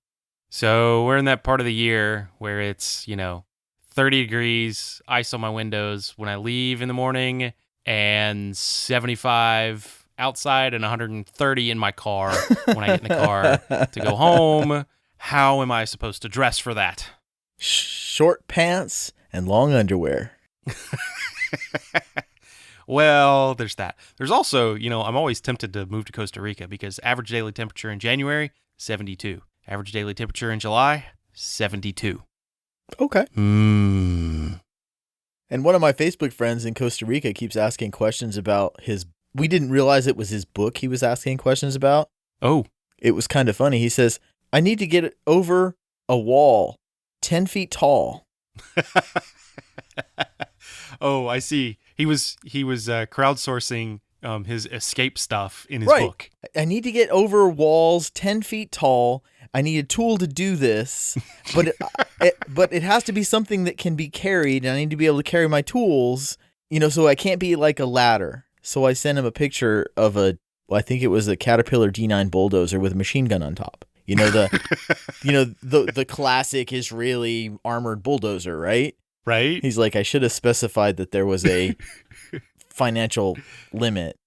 So we're in that part of the year where it's, 30 degrees, ice on my windows when I leave in the morning, and 75 outside and 130 in my car when I get in the car to go home. How am I supposed to dress for that? Short pants and long underwear. Well, there's that. There's also, I'm always tempted to move to Costa Rica because average daily temperature in January, 72. Average daily temperature in July, 72. Okay. And one of my Facebook friends in Costa Rica keeps asking questions about we didn't realize it was his book he was asking questions about. Oh. It was kind of funny. He says, I need to get over a wall 10 feet tall. Oh, I see. He was crowdsourcing his escape stuff in his right. book. I need to get over walls 10 feet tall. I need a tool to do this, but it has to be something that can be carried, and I need to be able to carry my tools, so I can't be like a ladder. So I sent him a picture of I think it was a Caterpillar D9 bulldozer with a machine gun on top. The classic Israeli armored bulldozer, right? Right. He's like, I should have specified that there was a financial limit.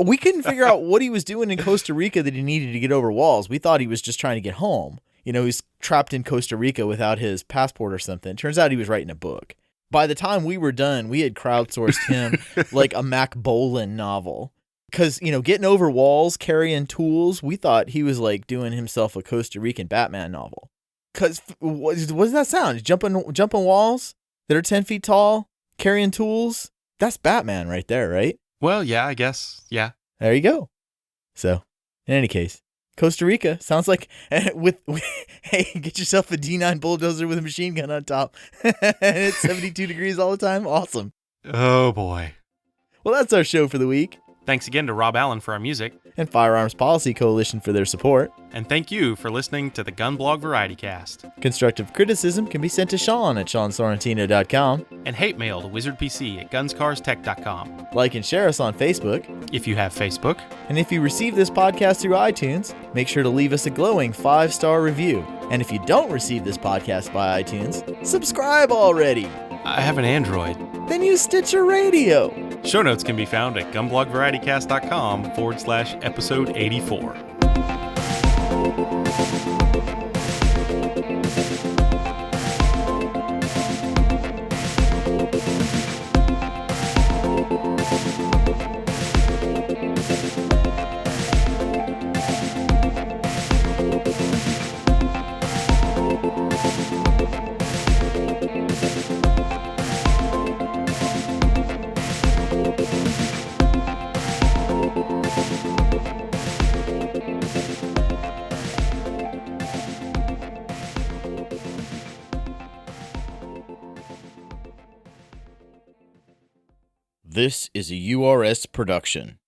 We couldn't figure out what he was doing in Costa Rica that he needed to get over walls. We thought he was just trying to get home. He's trapped in Costa Rica without his passport or something. Turns out he was writing a book. By the time we were done, we had crowdsourced him like a Mac Bolan novel. Because, getting over walls, carrying tools, we thought he was like doing himself a Costa Rican Batman novel. Because what does that sound? Jumping walls that are 10 feet tall, carrying tools? That's Batman right there, right? Well, yeah, I guess. Yeah. There you go. So, in any case, Costa Rica sounds like hey, get yourself a D9 bulldozer with a machine gun on top. And it's 72 degrees all the time. Awesome. Oh boy. Well, that's our show for the week. Thanks again to Rob Allen for our music. And Firearms Policy Coalition for their support. And thank you for listening to the GunBlog VarietyCast. Constructive criticism can be sent to Sean at SeanSorrentino.com. And hate mail to WizardPC at GunsCarsTech.com. Like and share us on Facebook. If you have Facebook. And if you receive this podcast through iTunes, make sure to leave us a glowing 5-star review. And if you don't receive this podcast by iTunes, subscribe already. I have an Android. Then use Stitcher Radio. Show notes can be found at gunblogvarietycast.com/episode 84. This is a URS production.